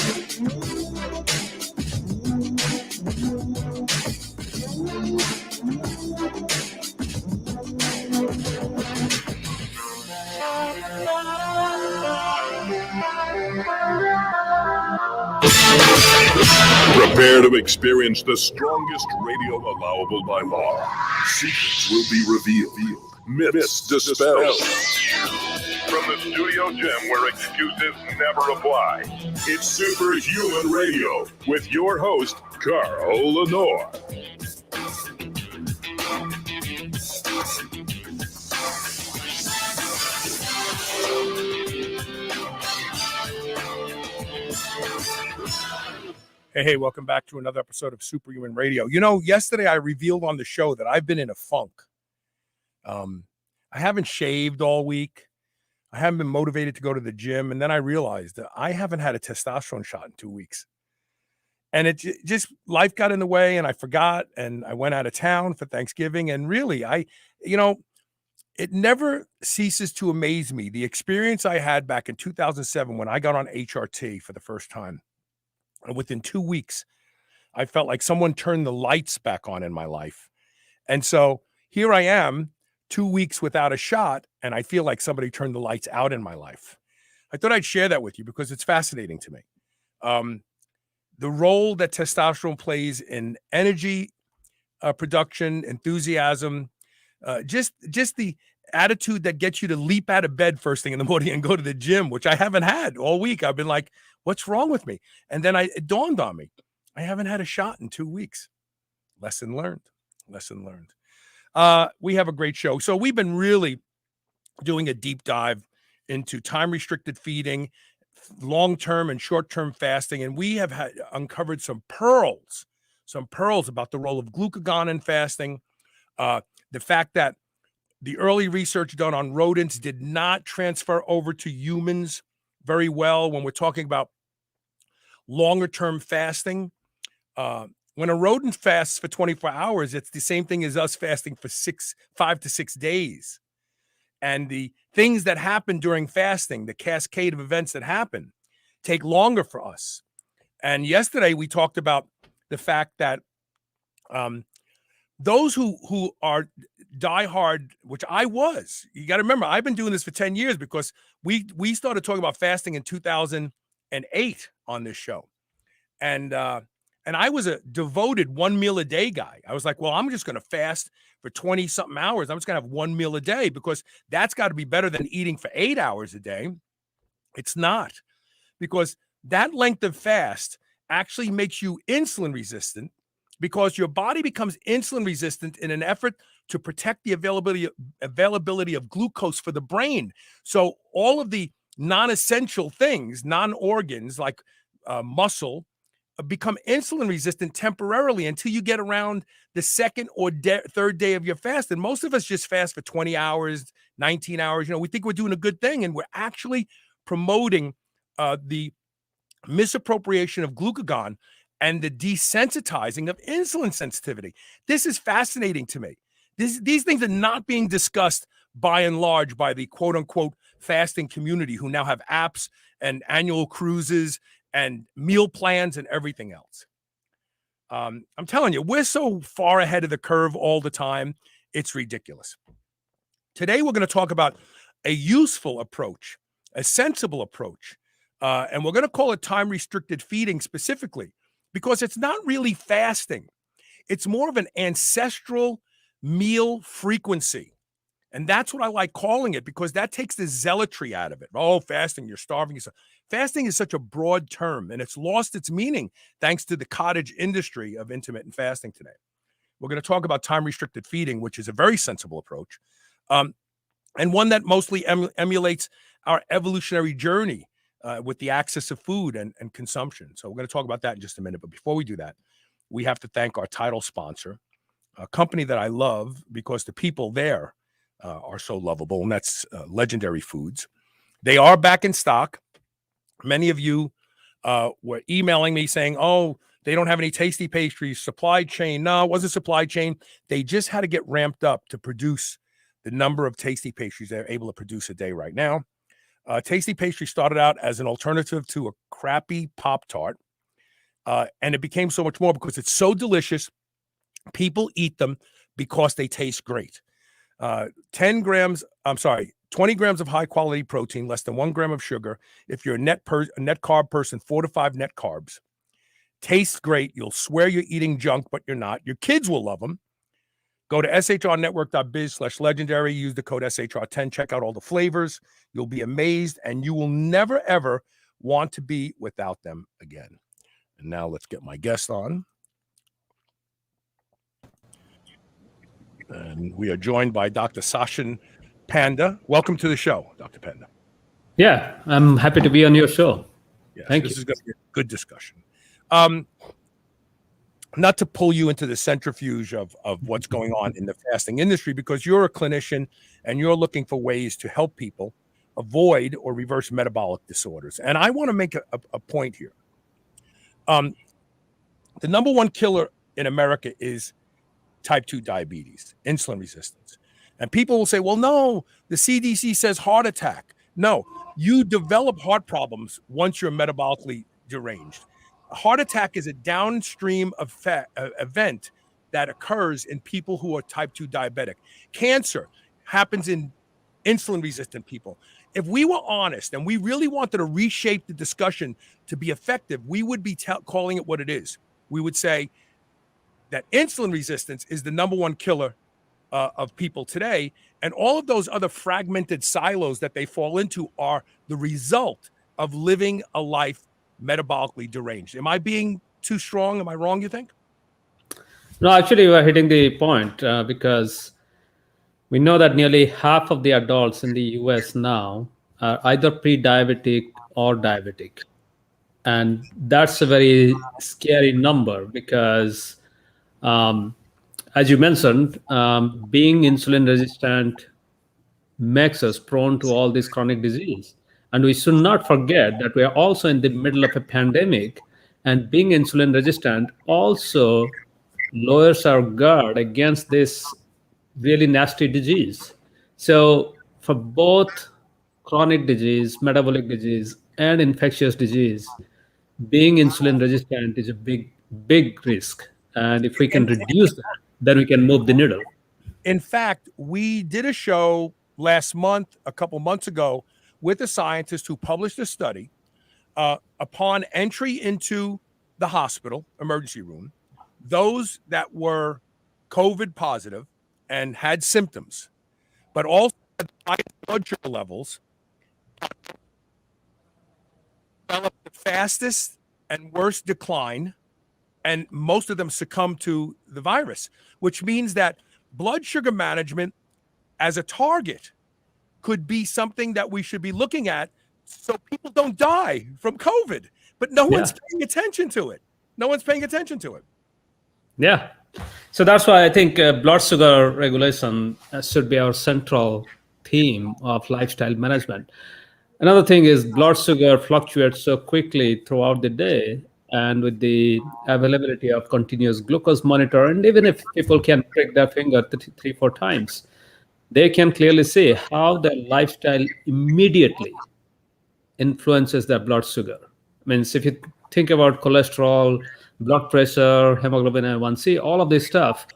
Prepare to experience the strongest radio allowable by law. Secrets will be revealed. Myths dispelled. From the studio gym where excuses never apply, it's Superhuman Radio with your host, Carl Lenore. Hey, welcome back to another episode of Superhuman Radio. You know, yesterday I revealed on the show that I've been in a funk. I haven't shaved all week. I haven't been motivated to go to the gym. And then I realized that I haven't had a testosterone shot in 2 weeks. And it just, life got in the way and I forgot. And I went out of town for Thanksgiving. And really, it never ceases to amaze me. The experience I had back in 2007 when I got on HRT for the first time. And within 2 weeks, I felt like someone turned the lights back on in my life. And so here I am, 2 weeks without a shot, and I feel like somebody turned the lights out in my life. I thought I'd share that with you because it's fascinating to me. The role that testosterone plays in energy production, enthusiasm, just the attitude that gets you to leap out of bed first thing in the morning and go to the gym, which I haven't had all week. I've been like, what's wrong with me? And then it dawned on me, I haven't had a shot in 2 weeks. Lesson learned. We have a great show. So we've been really doing a deep dive into time-restricted feeding, long-term and short-term fasting. And we have uncovered some pearls about the role of glucagon in fasting, the fact that the early research done on rodents did not transfer over to humans very well when we're talking about longer-term fasting. When a rodent fasts for 24 hours, it's the same thing as us fasting for 5 to 6 days. And the things that happen during fasting, the cascade of events that happen, take longer for us. And yesterday we talked about the fact that those who are diehard, which I was, you got to remember, I've been doing this for 10 years because we started talking about fasting in 2008 on this show. And I was a devoted 1 meal a day guy. I was like, well, I'm just going to fast for 20 something hours. I'm just going to have 1 meal a day because that's got to be better than eating for 8 hours a day. It's not, because that length of fast actually makes you insulin resistant, because your body becomes insulin resistant in an effort to protect the availability of glucose for the brain. So all of the non-essential things, non-organs like muscle, become insulin resistant temporarily until you get around the second or third day of your fast. And most of us just fast for 20 hours, 19 hours. We think we're doing a good thing, and we're actually promoting the misappropriation of glucagon and the desensitizing of insulin sensitivity. This is fascinating to me. These things are not being discussed by and large by the quote unquote fasting community, who now have apps and annual cruises and meal plans and everything else. I'm telling you, we're so far ahead of the curve all the time. It's ridiculous. Today, we're going to talk about a useful approach, a sensible approach. And we're going to call it time-restricted feeding specifically, because it's not really fasting. It's more of an ancestral meal frequency. And that's what I like calling it, because that takes the zealotry out of it. Oh, fasting, you're starving yourself. Fasting is such a broad term, and it's lost its meaning thanks to the cottage industry of intermittent fasting today. We're going to talk about time-restricted feeding, which is a very sensible approach, and one that mostly emulates our evolutionary journey with the access of food and consumption. So we're going to talk about that in just a minute. But before we do that, we have to thank our title sponsor, a company that I love because the people there are so lovable, and that's Legendary Foods. They are back in stock. Many of you were emailing me saying, oh, they don't have any tasty pastries, supply chain. No, it wasn't supply chain. They just had to get ramped up to produce the number of tasty pastries they're able to produce a day right now. Tasty Pastry started out as an alternative to a crappy Pop-Tart, and it became so much more because it's so delicious. People eat them because they taste great. 20 grams of high quality protein, less than 1 gram of sugar. If you're a net carb person, 4 to 5 net carbs. Tastes great. You'll swear you're eating junk, but you're not. Your kids will love them. Go to shrnetwork.biz/legendary. Use the code SHR10. Check out all the flavors. You'll be amazed, and you will never, ever want to be without them again. And now let's get my guest on. And we are joined by Dr. Satchidananda Panda. Welcome to the show, Dr. Panda. Yeah, I'm happy to be on your show. Yes, Thank you. This is going to be a good discussion. Not to pull you into the centrifuge of what's going on in the fasting industry, because you're a clinician and you're looking for ways to help people avoid or reverse metabolic disorders. And I want to make a point here. The number one killer in America is type 2 diabetes, insulin resistance. And people will say, well, no, the CDC says heart attack. No, you develop heart problems once you're metabolically deranged. A heart attack is a downstream event that occurs in people who are type 2 diabetic. Cancer happens in insulin resistant people. If we were honest and we really wanted to reshape the discussion to be effective, we would be calling it what it is. We would say that insulin resistance is the number one killer of people today. And all of those other fragmented silos that they fall into are the result of living a life metabolically deranged. Am I being too strong? Am I wrong, you think? No, actually, you are hitting the point because we know that nearly half of the adults in the US now are either pre-diabetic or diabetic. And that's a very scary number because, as you mentioned, being insulin resistant makes us prone to all this chronic disease. And we should not forget that we are also in the middle of a pandemic, and being insulin resistant also lowers our guard against this really nasty disease. So for both chronic disease, metabolic disease, and infectious disease, being insulin resistant is a big risk. And if we can reduce that, then we can move the needle. In fact, we did a show last month, a couple months ago, with a scientist who published a study upon entry into the hospital emergency room, those that were COVID positive and had symptoms, but also had high blood sugar levels, developed the fastest and worst decline, and most of them succumbed to the virus, which means that blood sugar management as a target could be something that we should be looking at so people don't die from COVID. But no one's paying attention to it. No one's paying attention to it. Yeah. So that's why I think blood sugar regulation should be our central theme of lifestyle management. Another thing is blood sugar fluctuates so quickly throughout the day, and with the availability of continuous glucose monitor, and even if people can prick their finger 3-4 times, they can clearly see how their lifestyle immediately influences their blood sugar. Means if you think about cholesterol, blood pressure, hemoglobin A1C, all of this stuff,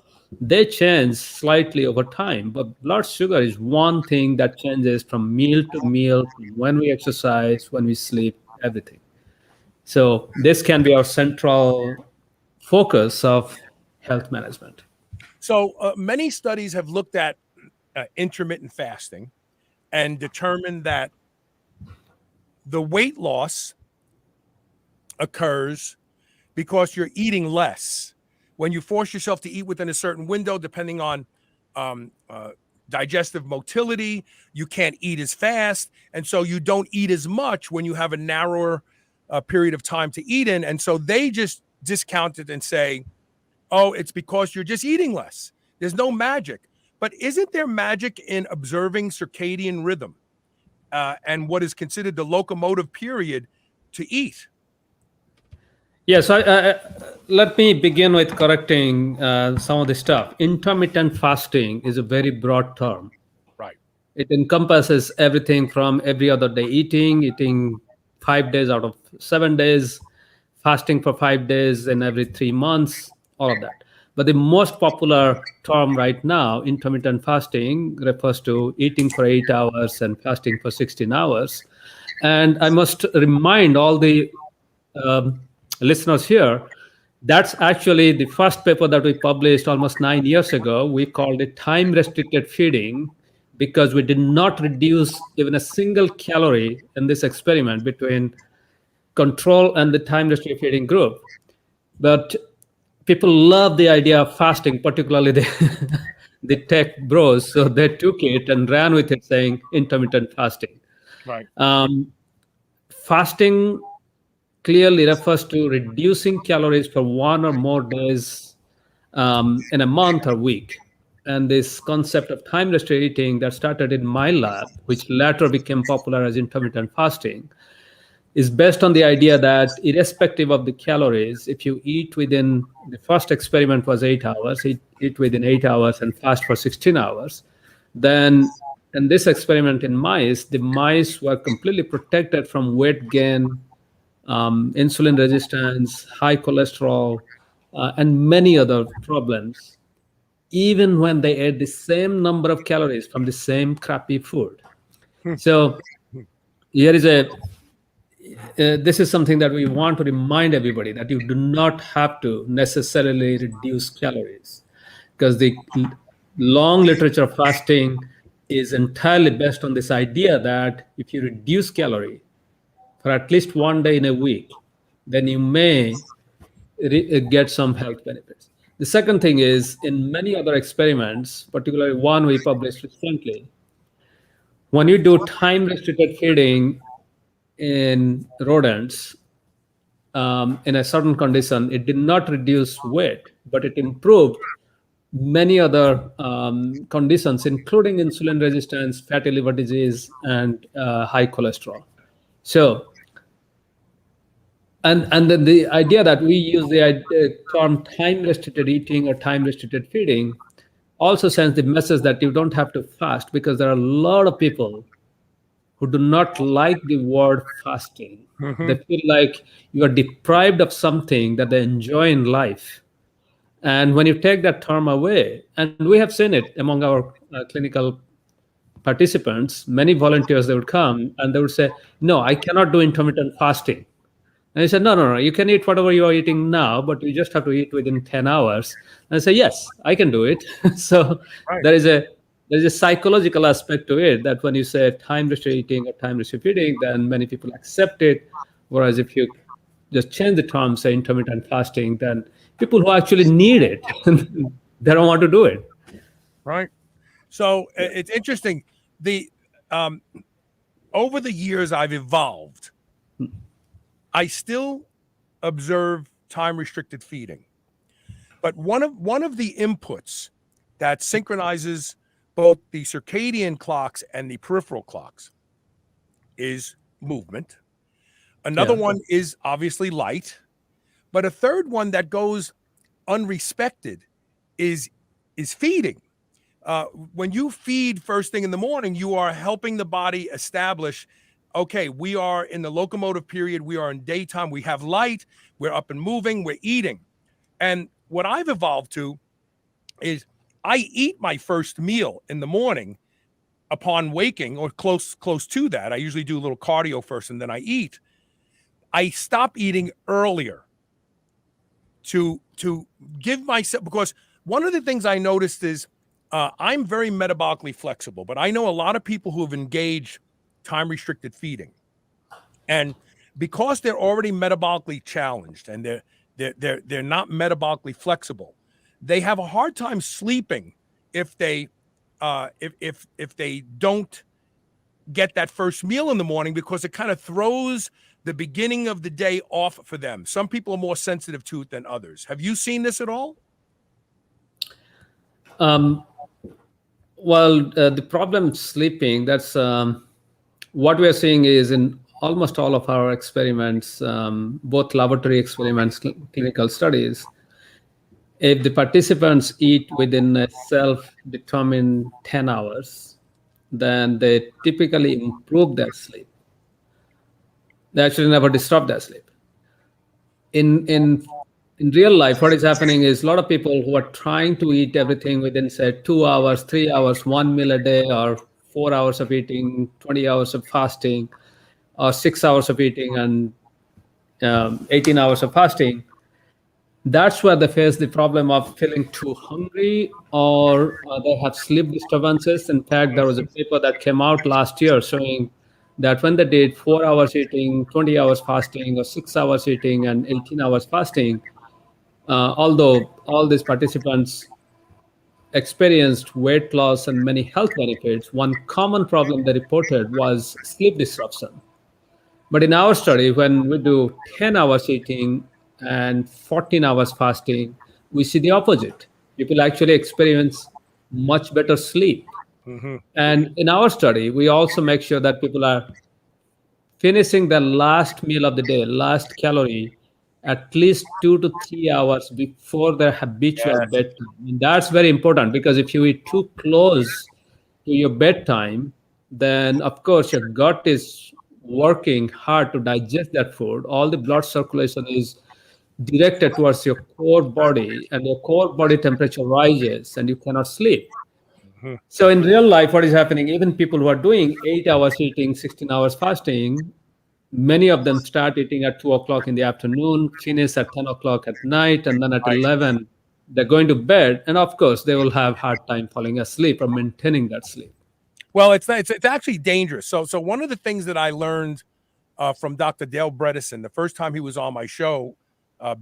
they change slightly over time. But blood sugar is one thing that changes from meal to meal, when we exercise, when we sleep, everything. So this can be our central focus of health management. So many studies have looked at intermittent fasting and determined that the weight loss occurs because you're eating less. When you force yourself to eat within a certain window, depending on digestive motility, you can't eat as fast. And so you don't eat as much when you have a narrower period of time to eat in. And so they just discount it and say, oh, it's because you're just eating less. There's no magic. But isn't there magic in observing circadian rhythm and what is considered the locomotive period to eat? Yes, let me begin with correcting some of the stuff. Intermittent fasting is a very broad term. Right. It encompasses everything from every other day eating 5 days out of 7 days, fasting for 5 days in every 3 months, all of that. But the most popular term right now, intermittent fasting, refers to eating for 8 hours and fasting for 16 hours. And I must remind all the listeners here, that's actually the first paper that we published almost 9 years ago. We called it time restricted feeding because we did not reduce even a single calorie in this experiment between control and the time restricted feeding group. But people love the idea of fasting, particularly the tech bros. So they took it and ran with it, saying intermittent fasting. Right. Fasting clearly refers to reducing calories for 1 or more days in a month or week. And this concept of time restricted eating that started in my lab, which later became popular as intermittent fasting, is based on the idea that irrespective of the calories, if you eat within, the first experiment was 8 hours, eat within 8 hours and fast for 16 hours, then in this experiment in mice, the mice were completely protected from weight gain, insulin resistance, high cholesterol, and many other problems, even when they ate the same number of calories from the same crappy food. So here is this is something that we want to remind everybody, that you do not have to necessarily reduce calories, because the long literature of fasting is entirely based on this idea that if you reduce calorie for at least 1 day in a week, then you may get some health benefits. The second thing is, in many other experiments, particularly one we published recently, when you do time restricted feeding in rodents in a certain condition, it did not reduce weight, but it improved many other conditions, including insulin resistance, fatty liver disease, and high cholesterol. So, and then the idea that we use the term time restricted eating or time restricted feeding also sends the message that you don't have to fast, because there are a lot of people who do not like the word fasting. They feel like you are deprived of something that they enjoy in life. And when you take that term away, and we have seen it among our clinical participants, many volunteers, they would come and they would say, no, I cannot do intermittent fasting. And I said, no, you can eat whatever you are eating now, but you just have to eat within 10 hours. And I say, yes, I can do it. So Right. there's a psychological aspect to it, that when you say time restricted eating or time restricted feeding, then many people accept it. Whereas if you just change the term, say intermittent fasting, then people who actually need it, they don't want to do it. Right. So it's interesting. The over the years I've evolved, I still observe time restricted feeding. But one of the inputs that synchronizes both the circadian clocks and the peripheral clocks is movement. Another one is obviously light, but a third one that goes unrespected is feeding. When you feed first thing in the morning, you are helping the body establish, okay, we are in the locomotive period, we are in daytime, we have light, we're up and moving, we're eating. And what I've evolved to is I eat my first meal in the morning upon waking, or close to that. I usually do a little cardio first and then I eat. I stop eating earlier to give myself, because one of the things I noticed is I'm very metabolically flexible, but I know a lot of people who have engaged time restricted feeding, and because they're already metabolically challenged and they're not metabolically flexible, they have a hard time sleeping if they don't get that first meal in the morning, because it kind of throws the beginning of the day off for them. Some people are more sensitive to it than others. Have you seen this at all? Well, the problem sleeping, that's what we are seeing is in almost all of our experiments, both laboratory experiments, clinical studies, if the participants eat within a self-determined 10 hours, then they typically improve their sleep. They actually never disrupt their sleep. In real life, what is happening is a lot of people who are trying to eat everything within, say, 2 hours, 3 hours, 1 meal a day, or 4 hours of eating, 20 hours of fasting, or 6 hours of eating, and 18 hours of fasting. That's where they face the problem of feeling too hungry, or they have sleep disturbances. In fact, there was a paper that came out last year showing that when they did 4 hours eating, 20 hours fasting, or 6 hours eating, and 18 hours fasting, although all these participants experienced weight loss and many health benefits, one common problem they reported was sleep disruption. But in our study, when we do 10 hours eating and 14 hours fasting, we see the opposite. People actually experience much better sleep. And in our study, we also make sure that people are finishing the last meal of the day, last calorie, at least 2 to 3 hours before their habitual Yes. bedtime. And that's very important, because if you eat too close to your bedtime, then of course your gut is working hard to digest that food. All the blood circulation is directed towards your core body, and your core body temperature rises and you cannot sleep. So in real life, what is happening, even people who are doing 8 hours eating, 16 hours fasting, many of them start eating at 2 o'clock in the afternoon, finish at 10 o'clock at night, and then at Right. 11, they're going to bed. And of course, they will have hard time falling asleep or maintaining that sleep. Well, it's actually dangerous. So one of the things that I learned from Dr. Dale Bredesen the first time he was on my show,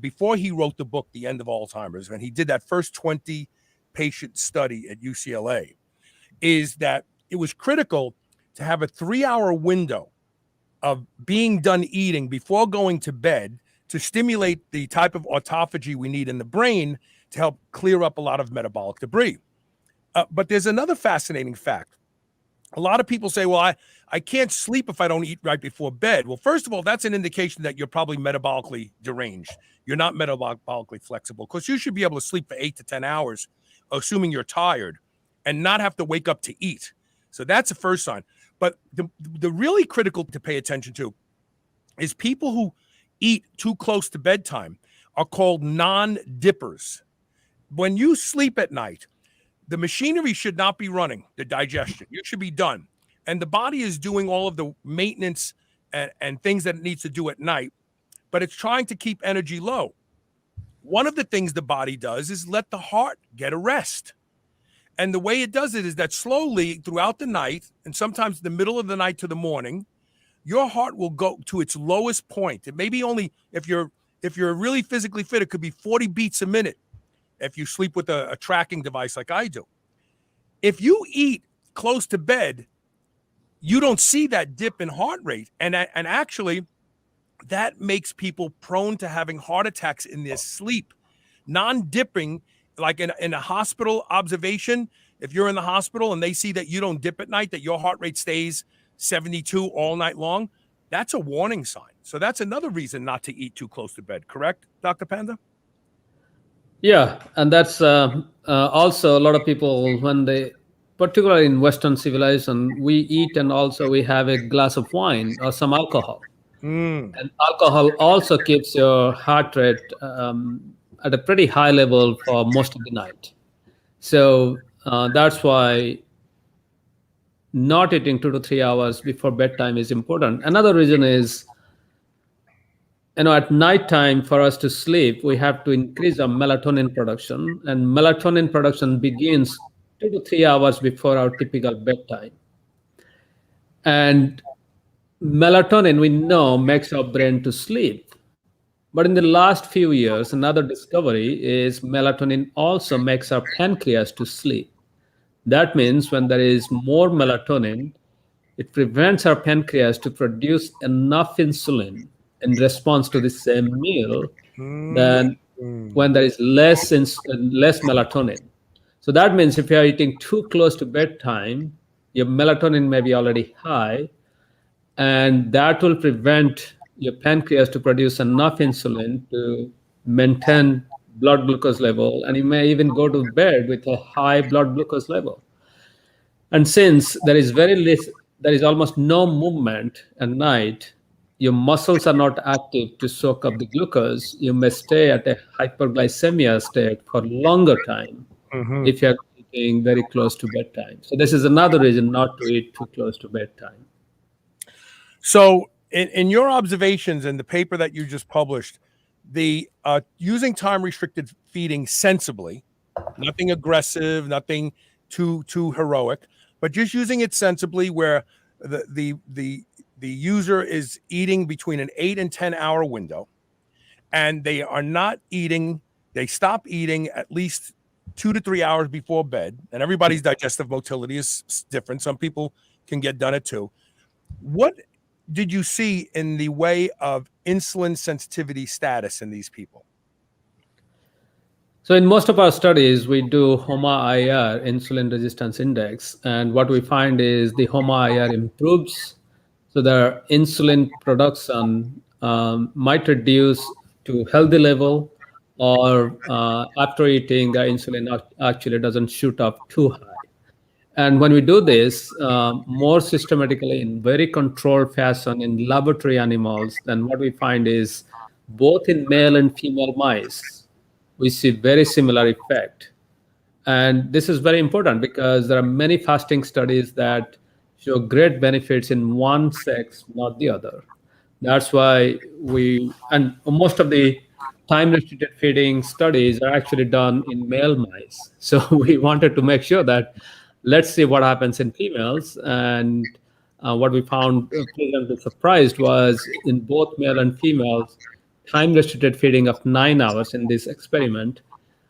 before he wrote the book The End of Alzheimer's, when he did that first 20 patient study at UCLA, is that it was critical to have a 3-hour window of being done eating before going to bed to stimulate the type of autophagy we need in the brain to help clear up a lot of metabolic debris. But there's another fascinating fact. A lot of people say, well, I can't sleep if I don't eat right before bed. Well, first of all, that's an indication that you're probably metabolically deranged. You're not metabolically flexible, because you should be able to sleep for 8 to 10 hours, assuming you're tired, and not have to wake up to eat. So that's the first sign. But the really critical to pay attention to is people who eat too close to bedtime are called non-dippers. When you sleep at night, the machinery should not be running, the digestion. You should be done. And the body is doing all of the maintenance and things that it needs to do at night, but it's trying to keep energy low. One of the things the body does is let the heart get a rest. And the way it does it is that slowly throughout the night, and sometimes the middle of the night to the morning, your heart will go to its lowest point. It may be only, if you're really physically fit, it could be 40 beats a minute if you sleep with a tracking device like I do. If you eat close to bed, you don't see that dip in heart rate. And actually, that makes people prone to having heart attacks in their sleep. Non-dipping, like in a hospital observation, if you're in the hospital and they see that you don't dip at night, that your heart rate stays 72 all night long, that's a warning sign. So that's another reason not to eat too close to bed. Correct, Dr. Panda? Yeah, and that's also a lot of people, when they, particularly in Western civilization, we eat and also we have a glass of wine or some alcohol. And alcohol also keeps your heart rate at a pretty high level for most of the night. So that's why not eating 2 to 3 hours before bedtime is important. Another reason is, at nighttime, for us to sleep, we have to increase our melatonin production, and melatonin production begins 2 to 3 hours before our typical bedtime. And melatonin, we know, makes our brain to sleep. But in the last few years, another discovery is melatonin also makes our pancreas to sleep. That means when there is more melatonin, it prevents our pancreas to produce enough insulin in response to the same meal than when there is less melatonin. So that means if you are eating too close to bedtime, your melatonin may be already high, and that will prevent your pancreas to produce enough insulin to maintain blood glucose level, and you may even go to bed with a high blood glucose level. And since there is very less, there is almost no movement at night, your muscles are not active to soak up the glucose. You may stay at a hyperglycemia state for longer time Mhm. if you're eating very close to bedtime. So this is another reason not to eat too close to bedtime. So, in your observations in the paper that you just published, the using time restricted feeding sensibly, nothing aggressive, nothing too heroic, but just using it sensibly, where the user is eating between an 8 and 10 hour window, and they are not eating. They stop eating at least 2 to 3 hours before bed, and everybody's digestive motility is different. Some people can get done at 2. What did you see in the way of insulin sensitivity status in these people? So in most of our studies, we do HOMA-IR, insulin resistance index, and what we find is the HOMA-IR improves. So their insulin production might reduce to healthy level, or after eating, the insulin actually doesn't shoot up too high. And when we do this more systematically in very controlled fashion in laboratory animals, then what we find is both in male and female mice, we see very similar effect. And this is very important because there are many fasting studies that show great benefits in one sex, not the other. That's why and most of the time restricted feeding studies are actually done in male mice. So we wanted to make sure that let's see what happens in females. And what we found pleasantly surprised was in both male and females, time restricted feeding of 9 hours in this experiment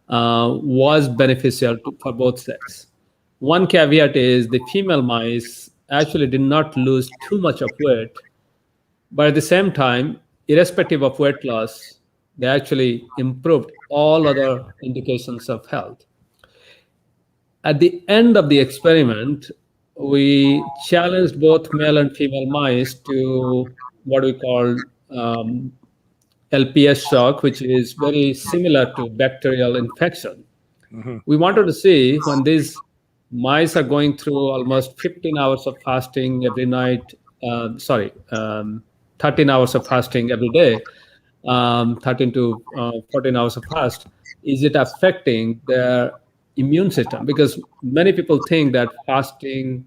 was beneficial for both sexes. One caveat is the female mice actually did not lose too much of weight, but at the same time, irrespective of weight loss, they actually improved all other indications of health. At the end of the experiment, we challenged both male and female mice to what we call LPS shock, which is very similar to bacterial infection. Mm-hmm. We wanted to see when these mice are going through almost 15 hours of fasting every night, 13 hours of fasting every day, 13 to 14 hours of fast, is it affecting their immune system? Because many people think that fasting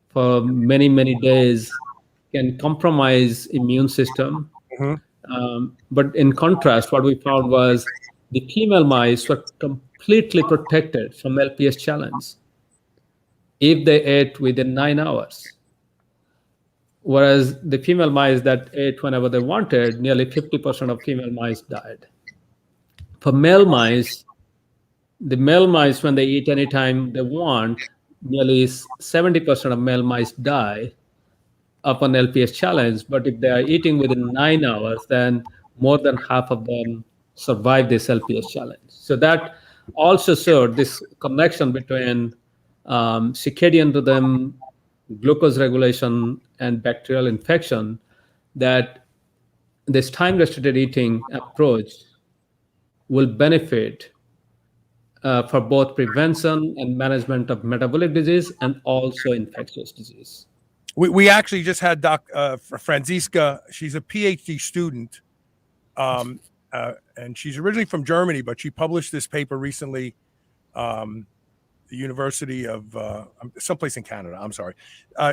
for many, many days can compromise immune system. But in contrast, what we found was the female mice were completely protected from LPS challenge if they ate within 9 hours. Whereas the female mice that ate whenever they wanted, nearly 50% of female mice died. For male mice, the male mice, when they eat anytime they want, nearly 70% of male mice die upon LPS challenge. But if they are eating within 9 hours, then more than half of them survive this LPS challenge. So that also showed this connection between circadian rhythm, glucose regulation, and bacterial infection, that this time-restricted eating approach will benefit for both prevention and management of metabolic disease and also infectious disease. We actually just had Franziska. She's a Ph.D. student, and she's originally from Germany, but she published this paper recently. The University of someplace in Canada. I'm sorry.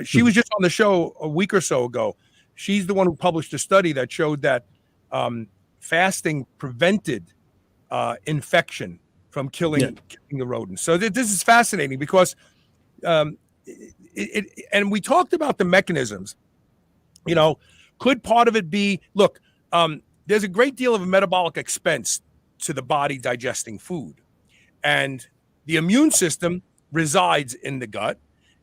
She was just on the show a week or so ago. She's the one who published a study that showed that fasting prevented infection from killing the rodents. So this is fascinating because and we talked about the mechanisms. You know, could part of it be, look, there's a great deal of metabolic expense to the body digesting food. And the immune system resides in the gut.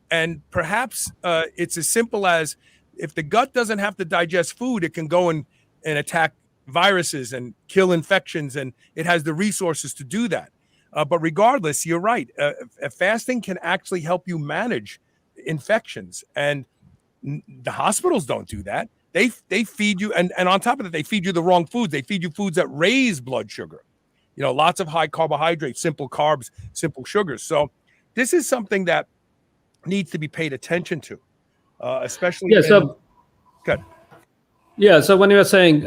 And perhaps it's as simple as if the gut doesn't have to digest food, it can go and attack viruses and kill infections. And it has the resources to do that. But regardless, you're right. Fasting can actually help you manage infections. And the hospitals don't do that. They feed you. And on top of that, they feed you the wrong foods. They feed you foods that raise blood sugar. You know, lots of high carbohydrates, simple carbs, simple sugars. So this is something that needs to be paid attention to, especially Yeah. in So good. yeah. So when you were saying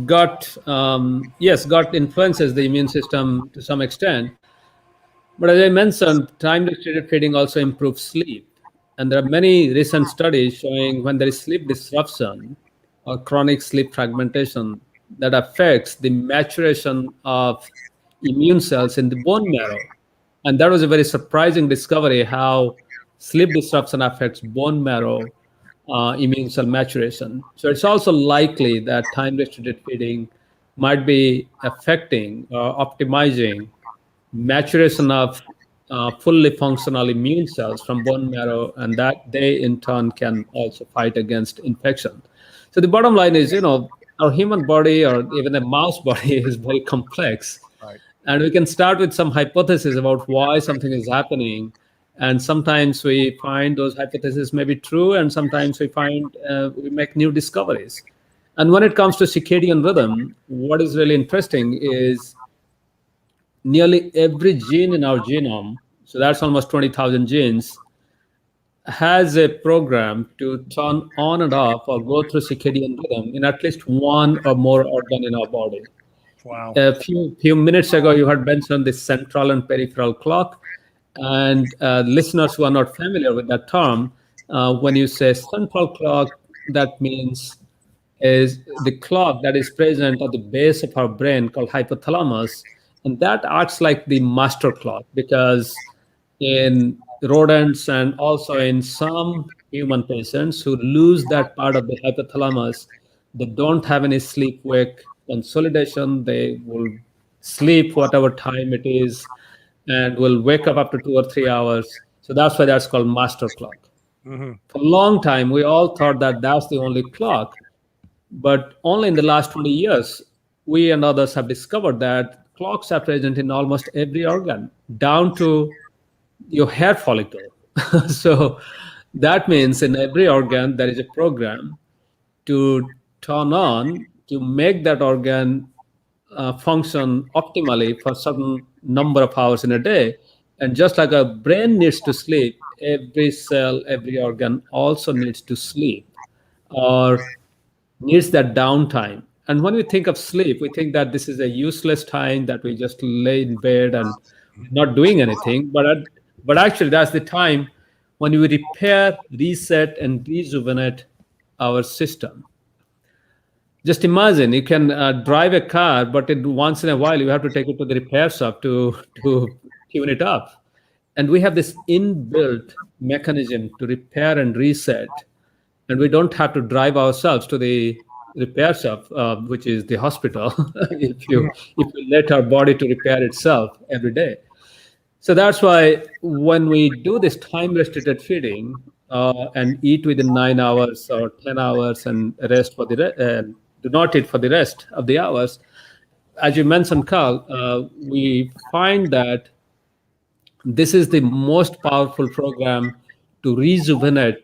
gut, yes, gut influences the immune system to some extent. But as I mentioned, time restricted feeding also improves sleep. And there are many recent studies showing when there is sleep disruption or chronic sleep fragmentation that affects the maturation of immune cells in the bone marrow. And that was a very surprising discovery how sleep disruption affects bone marrow immune cell maturation. So it's also likely that time restricted feeding might be affecting or optimizing maturation of fully functional immune cells from bone marrow, and that they in turn can also fight against infection. So the bottom line is, our human body or even a mouse body is very complex, Right. and we can start with some hypotheses about why something is happening. And sometimes we find those hypotheses may be true, and sometimes we make new discoveries. And when it comes to circadian rhythm, what is really interesting is nearly every gene in our genome, so that's almost 20,000 genes, has a program to turn on and off or go through circadian rhythm in at least one or more organ in our body. Wow. A few minutes ago, you had mentioned the central and peripheral clock. And listeners who are not familiar with that term, when you say central clock, that means is the clock that is present at the base of our brain called hypothalamus, and that acts like the master clock because in rodents and also in some human patients who lose that part of the hypothalamus, they don't have any sleep wake consolidation. They will sleep whatever time it is and will wake up after 2 or 3 hours. So that's why that's called master clock. Hmm. For a long time, we all thought that that's the only clock. But only in the last 20 years, we and others have discovered that clocks are present in almost every organ, down to your hair follicle. So that means in every organ, there is a program to turn on to make that organ function optimally for certain number of hours in a day. And just like a brain needs to sleep, every cell, every organ also needs to sleep or needs that downtime. And when we think of sleep, we think that this is a useless time that we just lay in bed and not doing anything. But actually, that's the time when we repair, reset, and rejuvenate our system. Just imagine you can drive a car, but once in a while you have to take it to the repair shop to tune it up. And we have this inbuilt mechanism to repair and reset, and we don't have to drive ourselves to the repair shop, which is the hospital, if you let our body to repair itself every day. So that's why when we do this time restricted feeding and eat within 9 hours or 10 hours and rest for do not eat for the rest of the hours, as you mentioned, Carl, we find that this is the most powerful program to rejuvenate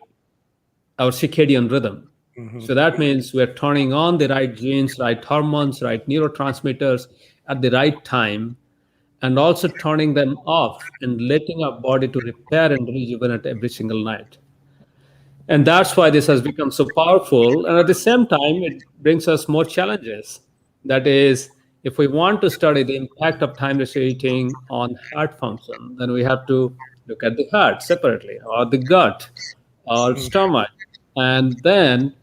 our circadian rhythm. Hmm. So that means we're turning on the right genes, right hormones, right neurotransmitters at the right time, and also turning them off and letting our body to repair and rejuvenate every single night. And that's why this has become so powerful. And at the same time, it brings us more challenges. That is, if we want to study the impact of time restricted eating on heart function, then we have to look at the heart separately, or the gut, or stomach. And then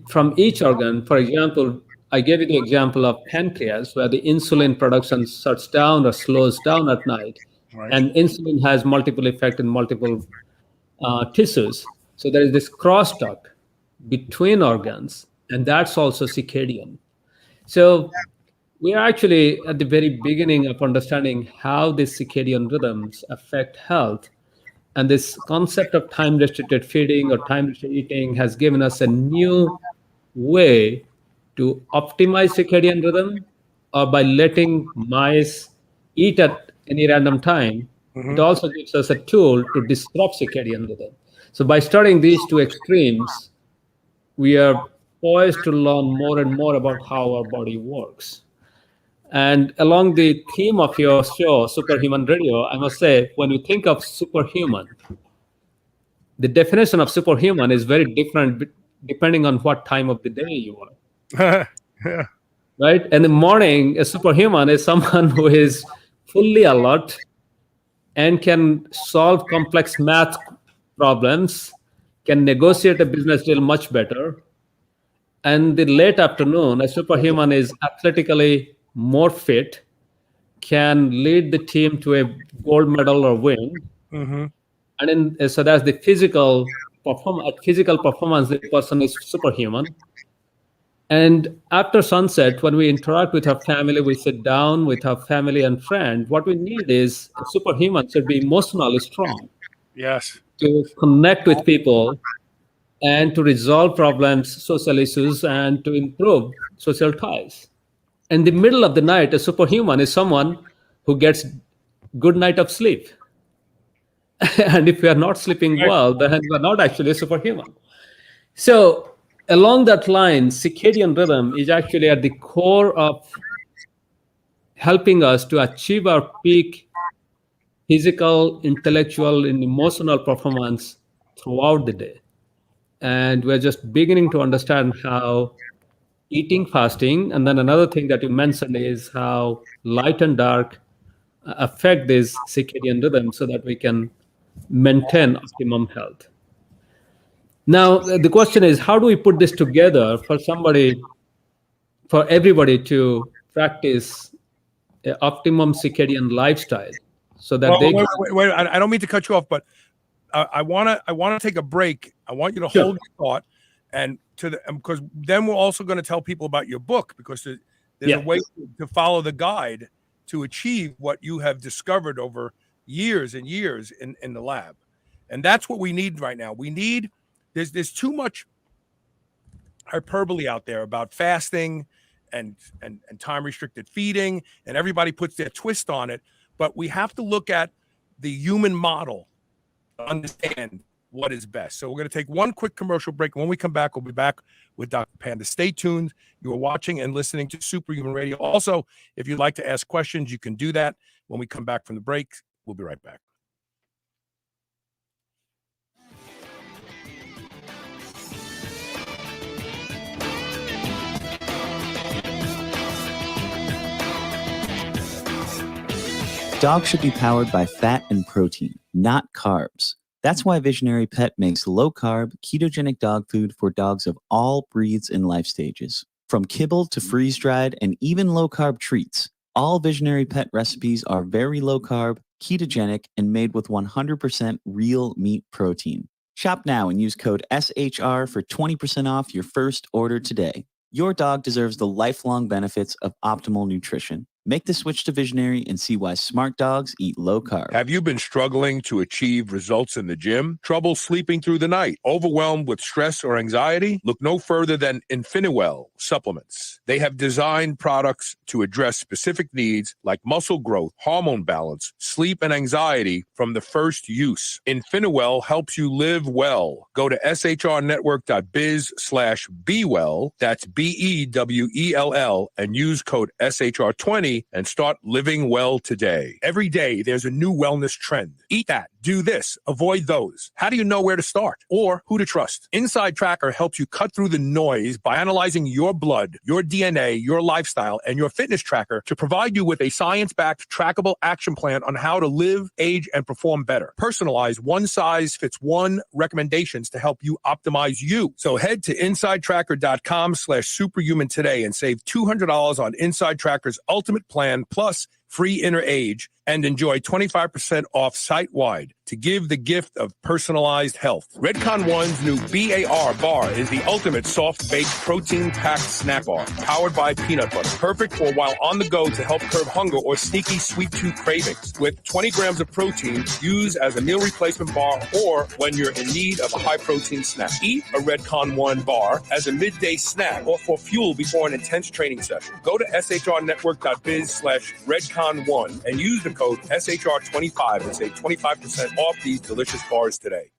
from each organ, for example, I gave you the example of pancreas, where the insulin production shuts down or slows down at night. Right. And insulin has multiple effect in multiple tissues. So there is this crosstalk between organs, and that's also circadian. So we are actually at the very beginning of understanding how these circadian rhythms affect health. And this concept of time restricted feeding or time restricted eating has given us a new way to optimize circadian rhythm, or by letting mice eat at any random time, it Hmm. also gives us a tool to disrupt circadian rhythm. So by studying these two extremes, we are poised to learn more and more about how our body works. And along the theme of your show, Superhuman Radio, I must say, when you think of superhuman, the definition of superhuman is very different depending on what time of the day you are. Yeah. Right? In the morning, a superhuman is someone who is fully alert and can solve complex math problems, can negotiate a business deal much better. And the late afternoon, a superhuman is athletically more fit, can lead the team to a gold medal or win. Mm-hmm. And so that's the physical performance, the person is superhuman. And after sunset, when we interact with our family, we sit down with our family and friend. What we need is a superhuman should be emotionally strong. Yes. To connect with people and to resolve problems, social issues, and to improve social ties. In the middle of the night, a superhuman is someone who gets good night of sleep. And if we are not sleeping well, then we are not actually a superhuman. So along that line, circadian rhythm is actually at the core of helping us to achieve our peak physical, intellectual, and emotional performance throughout the day. And we're just beginning to understand how eating, fasting, and then another thing that you mentioned is how light and dark affect this circadian rhythm so that we can maintain optimum health. Now, the question is, how do we put this together for everybody to practice an optimum circadian lifestyle so that wait, I don't mean to cut you off, but I want to take a break. I want you to hold your thought, and because then we're also going to tell people about your book, because there's a way to follow the guide to achieve what you have discovered over years and years in the lab. And that's what we need right now. There's too much hyperbole out there about fasting and time restricted feeding, and everybody puts their twist on it. But we have to look at the human model to understand what is best. So we're going to take one quick commercial break. And when we come back, we'll be back with Dr. Panda. Stay tuned. You are watching and listening to Superhuman Radio. Also, if you'd like to ask questions, you can do that when we come back from the break. We'll be right back. Dogs should be powered by fat and protein, not carbs. That's why Visionary Pet makes low-carb, ketogenic dog food for dogs of all breeds and life stages. From kibble to freeze-dried and even low-carb treats, all Visionary Pet recipes are very low-carb, ketogenic, and made with 100% real meat protein. Shop now and use code SHR for 20% off your first order today. Your dog deserves the lifelong benefits of optimal nutrition. Make the switch to Visionary and see why smart dogs eat low carb. Have you been struggling to achieve results in the gym? Trouble sleeping through the night? Overwhelmed with stress or anxiety? Look no further than Infinitewell supplements. They have designed products to address specific needs like muscle growth, hormone balance, sleep, and anxiety from the first use. Infinitewell helps you live well. Go to shrnetwork.biz/bewell. That's BEWELL and use code SHR20 and start living well today. Every day, there's a new wellness trend. Eat that, do this, avoid those. How do you know where to start or who to trust? Inside Tracker helps you cut through the noise by analyzing your blood, your DNA, your lifestyle, and your fitness tracker to provide you with a science-backed, trackable action plan on how to live, age, and perform better. Personalized, one-size-fits-one recommendations to help you optimize you. So head to InsideTracker.com/superhuman today and save $200 on Inside Tracker's Ultimate Plan plus free inner age, and enjoy 25% off site-wide to give the gift of personalized health. Redcon One's new BAR bar is the ultimate soft-baked protein-packed snack bar, powered by peanut butter. Perfect for while on the go to help curb hunger or sneaky sweet tooth cravings. With 20 grams of protein, use as a meal replacement bar or when you're in need of a high-protein snack. Eat a Redcon One bar as a midday snack or for fuel before an intense training session. Go to shrnetwork.biz/Redcon1 and use the code SHR25 and save 25% off these delicious bars today.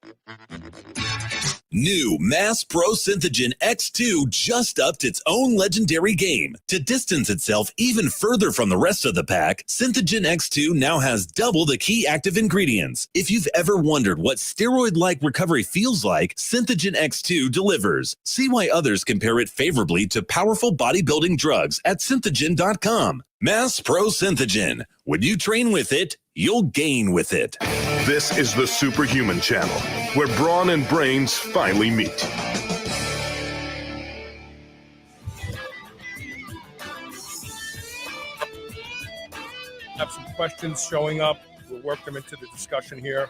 New Mass Pro Synthogen X2 just upped its own legendary game. To distance itself even further from the rest of the pack, Synthogen X2 now has double the key active ingredients. If you've ever wondered what steroid-like recovery feels like, Synthogen X2 delivers. See why others compare it favorably to powerful bodybuilding drugs at synthogen.com. Mass Pro Synthogen. When you train with it, you'll gain with it. This is the Superhuman channel, where brawn and brains finally meet. Have some questions showing up. We'll work them into the discussion here.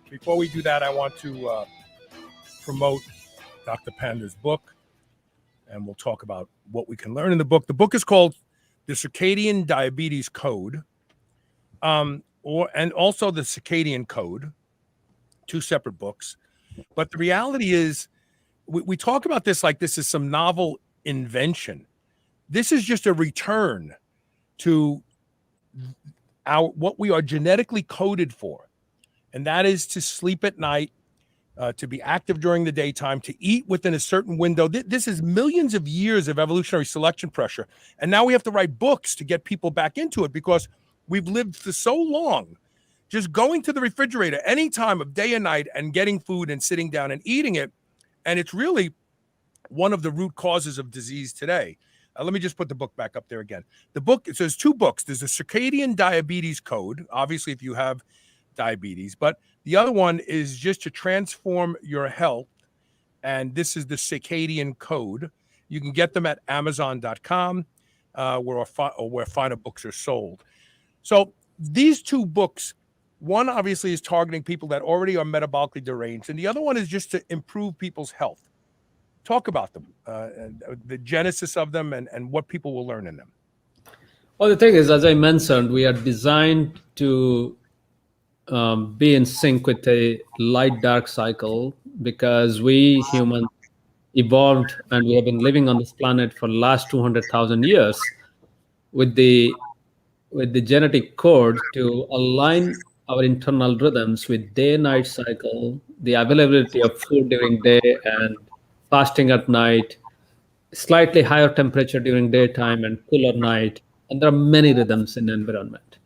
Before we do that, I want to promote Dr. Panda's book, and we'll talk about what we can learn in the book. The book is called The Circadian Diabetes Code, and also The Circadian Code, two separate books. But the reality is, we talk about this like this is some novel invention. This is just a return to what we are genetically coded for, and that is to sleep at night, to be active during the daytime, to eat within a certain window. This is millions of years of evolutionary selection pressure, and now we have to write books to get people back into it because we've lived for so long just going to the refrigerator any time of day and night and getting food and sitting down and eating it, and it's really one of the root causes of disease today. Let me just put the book back up there again. The book, it says two books. There's a Circadian Diabetes Code, obviously if you have diabetes, but the other one is just to transform your health, and this is the Circadian Code. You can get them at Amazon.com, where finer books are sold. So these two books, one obviously is targeting people that already are metabolically deranged, and the other one is just to improve people's health. Talk about them, the genesis of them, and what people will learn in them. Well, the thing is, as I mentioned, we are designed to be in sync with a light-dark cycle because we humans evolved and we have been living on this planet for the last 200,000 years with the genetic code to align our internal rhythms with day-night cycle, the availability of food during day and fasting at night, slightly higher temperature during daytime and cooler night, and there are many rhythms in the environment.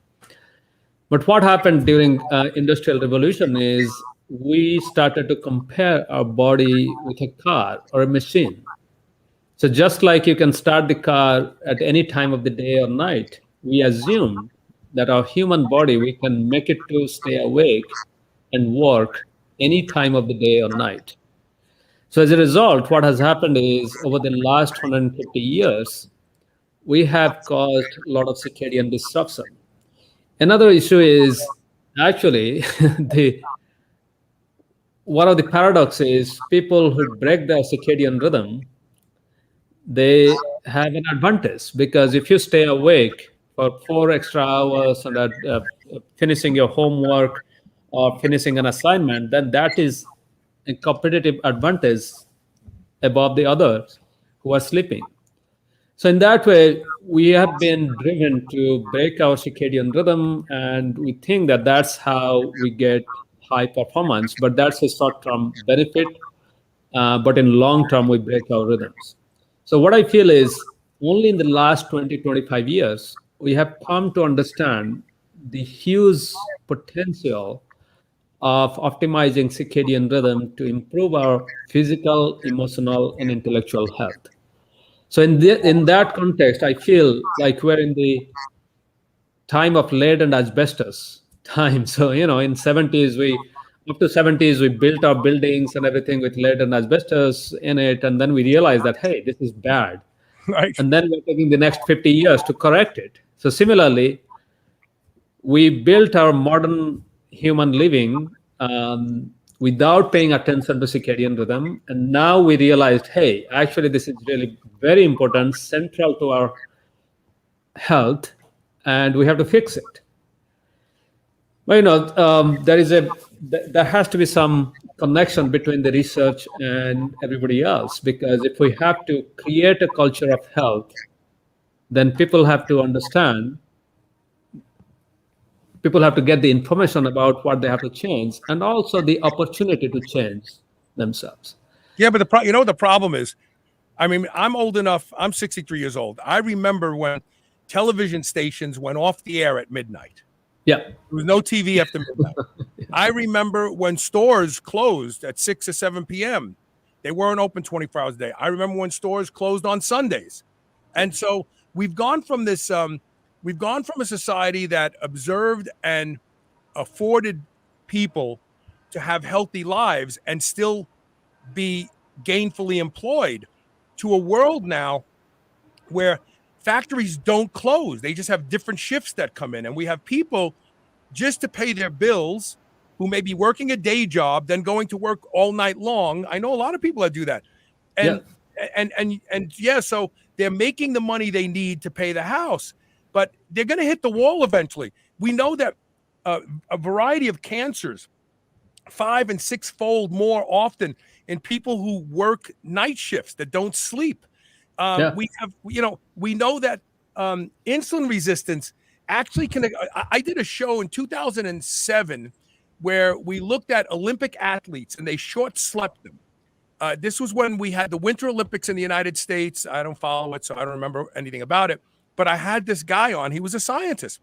But what happened during Industrial Revolution is we started to compare our body with a car or a machine. So just like you can start the car at any time of the day or night, we assume that our human body, we can make it to stay awake and work any time of the day or night. So as a result, what has happened is over the last 150 years, we have caused a lot of circadian disruption. Another issue is actually one of the paradoxes is people who break their circadian rhythm, they have an advantage because if you stay awake for 4 extra hours and finishing your homework or finishing an assignment, then that is a competitive advantage above the others who are sleeping. So in that way, we have been driven to break our circadian rhythm, and we think that that's how we get high performance, but that's a short-term benefit, but in long term, we break our rhythms. So what I feel is only in the last 20, 25 years, we have come to understand the huge potential of optimizing circadian rhythm to improve our physical, emotional, and intellectual health. So in that context, I feel like we're in the time of lead and asbestos time. So, in 70s, up to 70s, we built our buildings and everything with lead and asbestos in it. And then we realized that, hey, this is bad. Right. And then we're taking the next 50 years to correct it. So similarly, we built our modern human living without paying attention to circadian rhythm. And now we realized, hey, actually, this is really very important, central to our health, and we have to fix it. But, there has to be some connection between the research and everybody else, because if we have to create a culture of health, then people have to understand, people have to get the information about what they have to change, and also the opportunity to change themselves. Yeah, but the problem is, I mean, I'm old enough. I'm 63 years old. I remember when television stations went off the air at midnight. Yeah. There was no TV after midnight. I remember when stores closed at 6 or 7 p.m. They weren't open 24 hours a day. I remember when stores closed on Sundays. And so we've gone from this, we've gone from a society that observed and afforded people to have healthy lives and still be gainfully employed to a world now where factories don't close. They just have different shifts that come in. And we have people just to pay their bills who may be working a day job, then going to work all night long. I know a lot of people that do that. And yeah, so they're making the money they need to pay the house, but they're going to hit the wall eventually. We know that a variety of cancers, 5- and 6-fold more often in people who work night shifts that don't sleep. We have, we know that insulin resistance actually can. I did a show in 2007 where we looked at Olympic athletes and they short slept them. This was when we had the Winter Olympics in the United States. I don't follow it, so I don't remember anything about it. But I had this guy on. He was a scientist,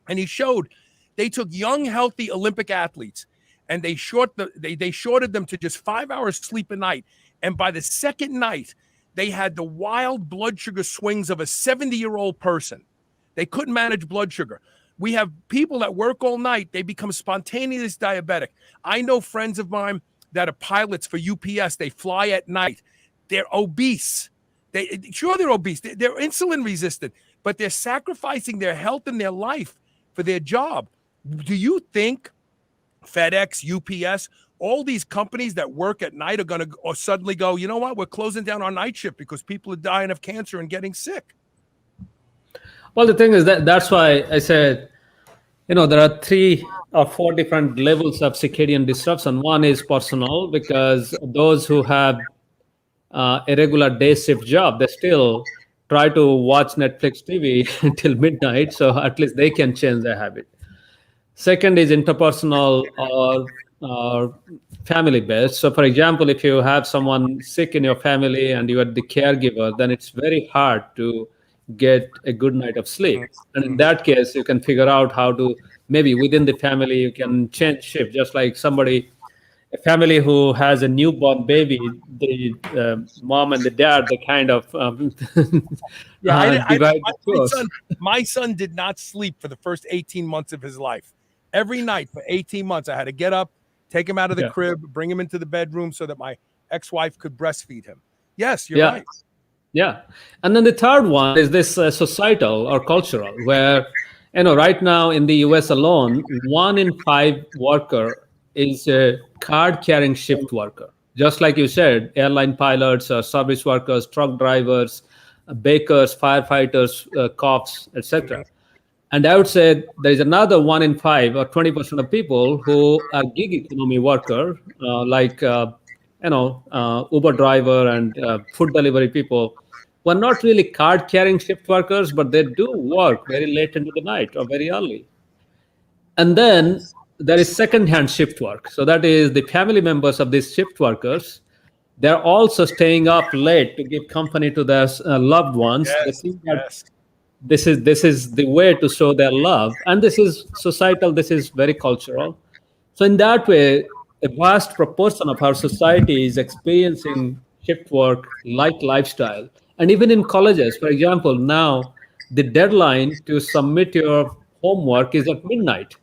and he showed they took young, healthy Olympic athletes and they shorted them to just 5 hours sleep a night. And by the second night, they had the wild blood sugar swings of a 70-year-old person. They couldn't manage blood sugar. We have people that work all night. They become spontaneous diabetic. I know friends of mine that are pilots for UPS. They fly at night. They're obese. They're obese. They're insulin resistant, but they're sacrificing their health and their life for their job. Do you think FedEx, UPS, all these companies that work at night are going to suddenly go, you know what, we're closing down our night shift because people are dying of cancer and getting sick? Well, the thing is that's why I said, there are 3 or 4 different levels of circadian disruption. One is personal, because those who have a regular day shift job, they still try to watch Netflix TV until midnight, so at least they can change their habit. Second is interpersonal or family based. So for example, if you have someone sick in your family and you are the caregiver, then it's very hard to get a good night of sleep. And in that case, you can figure out how to, maybe within the family, you can change shift. Just like a family who has a newborn baby, the mom and the dad, they kind of divide the chores. My son did not sleep for the first 18 months of his life. Every night for 18 months, I had to get up, take him out of the crib, bring him into the bedroom so that my ex-wife could breastfeed him. Yes, you're right. Yeah. And then the third one is this societal or cultural, where, right now in the US alone, 1 in 5 worker is a card-carrying shift worker. Just like you said, airline pilots, service workers, truck drivers, bakers, firefighters, cops, etc. And I would say there is another 1 in 5 or 20% of people who are gig economy worker, like Uber driver and food delivery people, who are not really card-carrying shift workers, but they do work very late into the night or very early. And then there is second-hand shift work. So that is the family members of these shift workers. They're also staying up late to give company to their loved ones. This is the way to show their love. And this is societal, this is very cultural. So in that way, a vast proportion of our society is experiencing shift work like lifestyle. And even in colleges, for example, now the deadline to submit your homework is at midnight.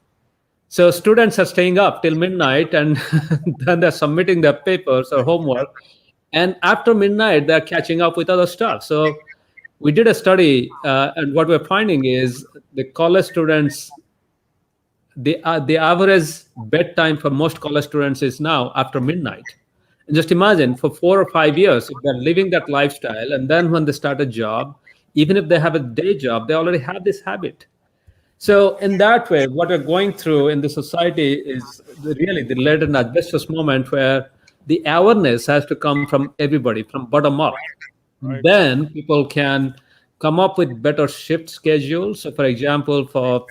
So students are staying up till midnight and then they're submitting their papers or homework. And after midnight, they're catching up with other stuff. So we did a study, and what we're finding is the college students, the average bedtime for most college students is now after midnight. And just imagine, for 4 or 5 years, if they're living that lifestyle, and then when they start a job, even if they have a day job, they already have this habit. So in that way, what we're going through in the society is really the late and asbestos moment, where the awareness has to come from everybody, from bottom up. Right. Then people can come up with better shift schedules. So for example, for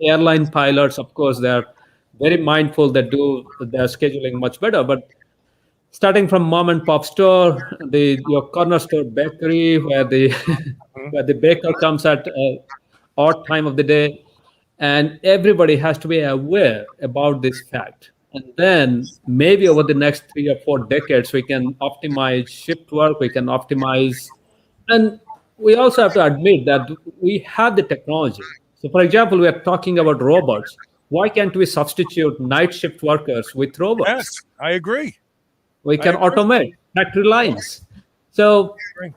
airline pilots, of course, they're very mindful, they do their scheduling much better. But starting from mom and pop store, your corner store bakery, where the where the baker comes at odd time of the day, and everybody has to be aware about this fact. And then maybe over the next 3 or 4 decades, we can optimize shift work, we can optimize, and we also have to admit that we have the technology. So, for example, we are talking about robots. Why can't we substitute night shift workers with robots? Yes, I agree. We can automate factory lines. So, agree.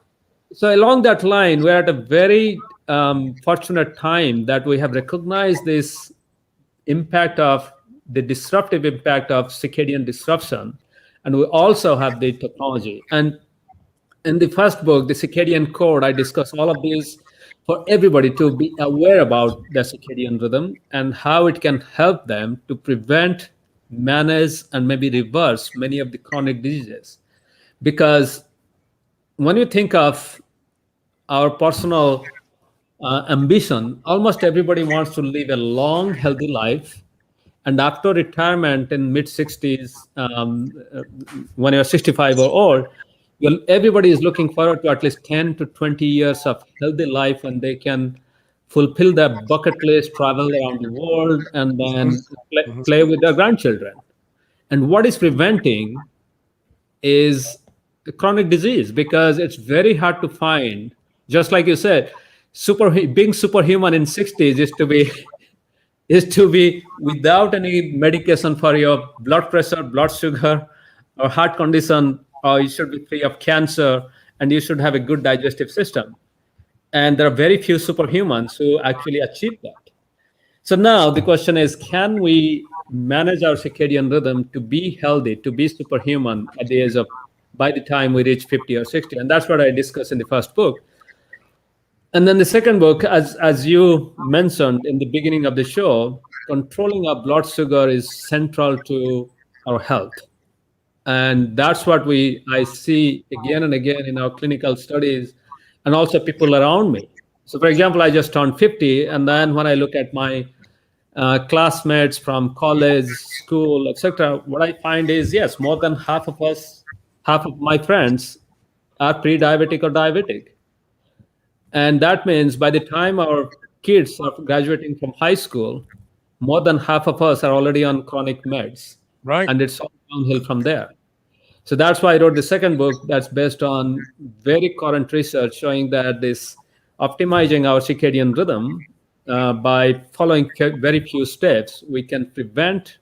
so along that line, we're at a very fortunate time that we have recognized this impact of the disruptive impact of circadian disruption, and we also have the technology. And in the first book, the Circadian Code, I discuss all of these for everybody to be aware about the circadian rhythm and how it can help them to prevent, manage, and maybe reverse many of the chronic diseases. Because when you think of our personal ambition, almost everybody wants to live a long, healthy life. And after retirement in mid 60s, when you're 65 or old, everybody is looking forward to at least 10 to 20 years of healthy life, and they can fulfill their bucket list, travel around the world, and then play with their grandchildren. And what is preventing is chronic disease, because it's very hard to find, just like you said, being superhuman in 60s is to be without any medication for your blood pressure, blood sugar, or heart condition, or you should be free of cancer, and you should have a good digestive system. And there are very few superhumans who actually achieve that. So now the question is, can we manage our circadian rhythm to be healthy, to be superhuman at the age of, by the time we reach 50 or 60? And that's what I discussed in the first book. And then the second book, as you mentioned in the beginning of the show, controlling our blood sugar is central to our health. And that's what I see again and again in our clinical studies, and also people around me. So, for example, I just turned 50, and then when I look at my classmates from college, school, etc., what I find is, yes, more than half of my friends are pre-diabetic or diabetic. And that means by the time our kids are graduating from high school, more than half of us are already on chronic meds. Right. And it's all downhill from there. So that's why I wrote the second book that's based on very current research showing that this optimizing our circadian rhythm by following very few steps, we can prevent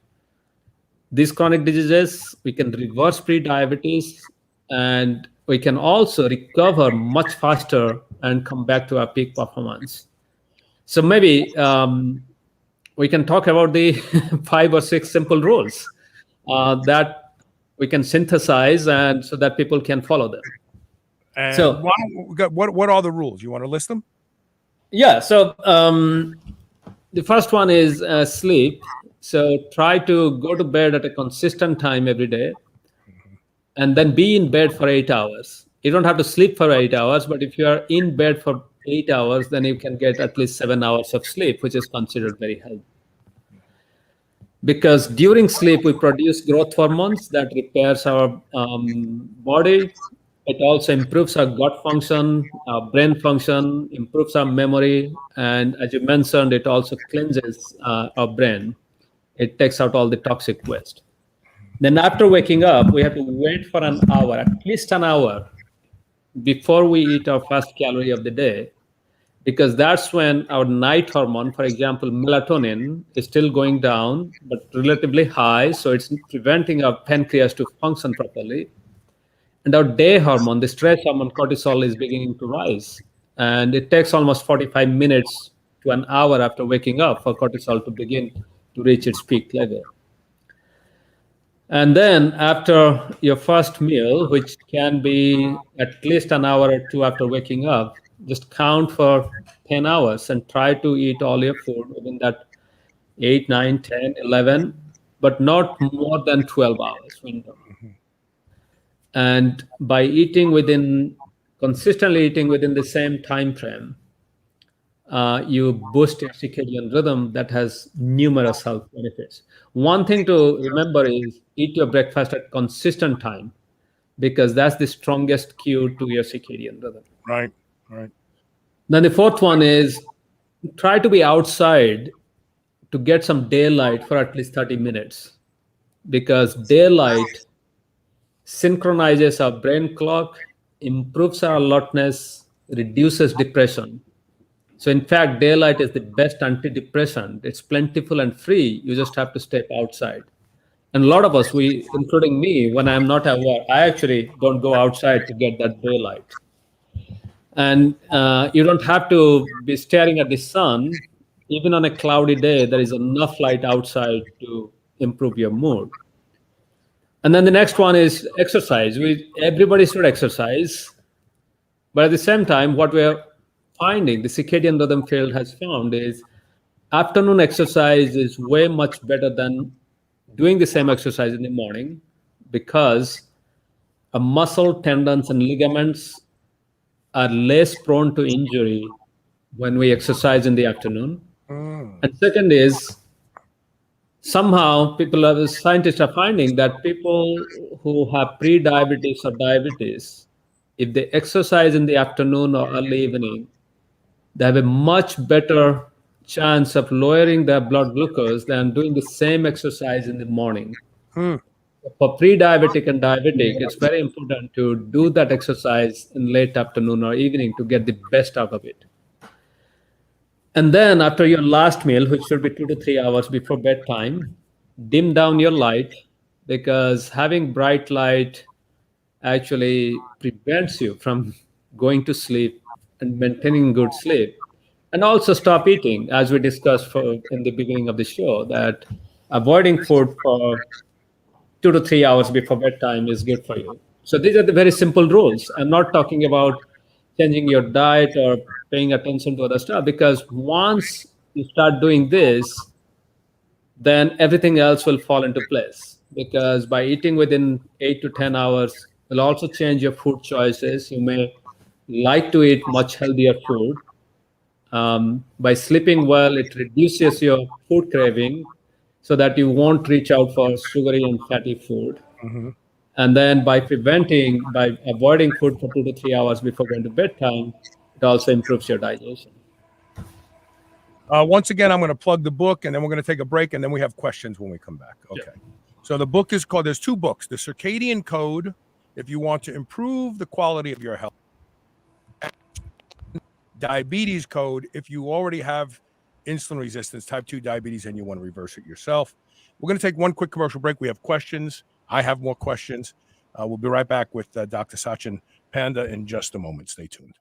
these chronic diseases, we can reverse pre-diabetes, and we can also recover much faster and come back to our peak performance. So maybe we can talk about the 5 or 6 simple rules that we can synthesize, and so that people can follow them. And so what are the rules? You want to list them? Yeah. So the first one is sleep. So try to go to bed at a consistent time every day, and then be in bed for 8 hours. You don't have to sleep for 8 hours, but if you are in bed for 8 hours, then you can get at least 7 hours of sleep, which is considered very healthy. Because during sleep, we produce growth hormones that repairs our body. It also improves our gut function, our brain function, improves our memory. And as you mentioned, it also cleanses our brain. It takes out all the toxic waste. Then after waking up, we have to wait for an hour, at least an hour, before we eat our first calorie of the day, because that's when our night hormone, for example, melatonin, is still going down, but relatively high. So it's preventing our pancreas to function properly. And our day hormone, the stress hormone, cortisol, is beginning to rise. And it takes almost 45 minutes to an hour after waking up for cortisol to begin to reach its peak level. And then after your first meal, which can be at least an hour or 2 after waking up, just count for 10 hours and try to eat all your food within that 8, 9, 10, 11, but not more than 12 hours window. And by consistently eating within the same time frame, you boost your circadian rhythm that has numerous health benefits. One thing to remember is eat your breakfast at consistent time. because that's the strongest cue to your circadian rhythm. Right. Then the fourth one is try to be outside to get some daylight for at least 30 minutes, because daylight synchronizes our brain clock, improves our alertness, reduces depression. So in fact, daylight is the best antidepressant. It's plentiful and free. You just have to step outside. And a lot of us, including me, when I'm not at work, I actually don't go outside to get that daylight. And you don't have to be staring at the sun. Even on a cloudy day, there is enough light outside to improve your mood. And then the next one is exercise. Everybody should exercise. But at the same time, what we're finding, the circadian rhythm field has found, is afternoon exercise is way much better than doing the same exercise in the morning, because a muscle, tendons, and ligaments are less prone to injury when we exercise in the afternoon. And second is, somehow scientists are finding that people who have pre-diabetes or diabetes, if they exercise in the afternoon or early evening, they have a much better chance of lowering their blood glucose than doing the same exercise in the morning. For pre-diabetic and diabetic, it's very important to do that exercise in late afternoon or evening to get the best out of it. And then after your last meal, which should be 2 to 3 hours before bedtime, dim down your light, because having bright light actually prevents you from going to sleep and maintaining good sleep. And also stop eating, as we discussed in the beginning of the show, that avoiding food for 2 to 3 hours before bedtime is good for you. So these are the very simple rules. I'm not talking about changing your diet or paying attention to other stuff, because once you start doing this, then everything else will fall into place. Because by eating within 8 to 10 hours will also change your food choices. You may like to eat much healthier food. By sleeping well, it reduces your food craving so that you won't reach out for sugary and fatty food. And then by avoiding food for 2 to 3 hours before going to bedtime, it also improves your digestion. Once again, I'm going to plug the book, and then we're going to take a break, and then we have questions when we come back. Okay. Yeah. So the book is called, there's 2 books, The Circadian Code, if you want to improve the quality of your health. Diabetes Code, if you already have insulin resistance, type 2 diabetes, and you want to reverse it yourself. We're going to take one quick commercial break. We have questions. I have more questions. We'll be right back with Dr. Satchidananda Panda in just a moment. Stay tuned.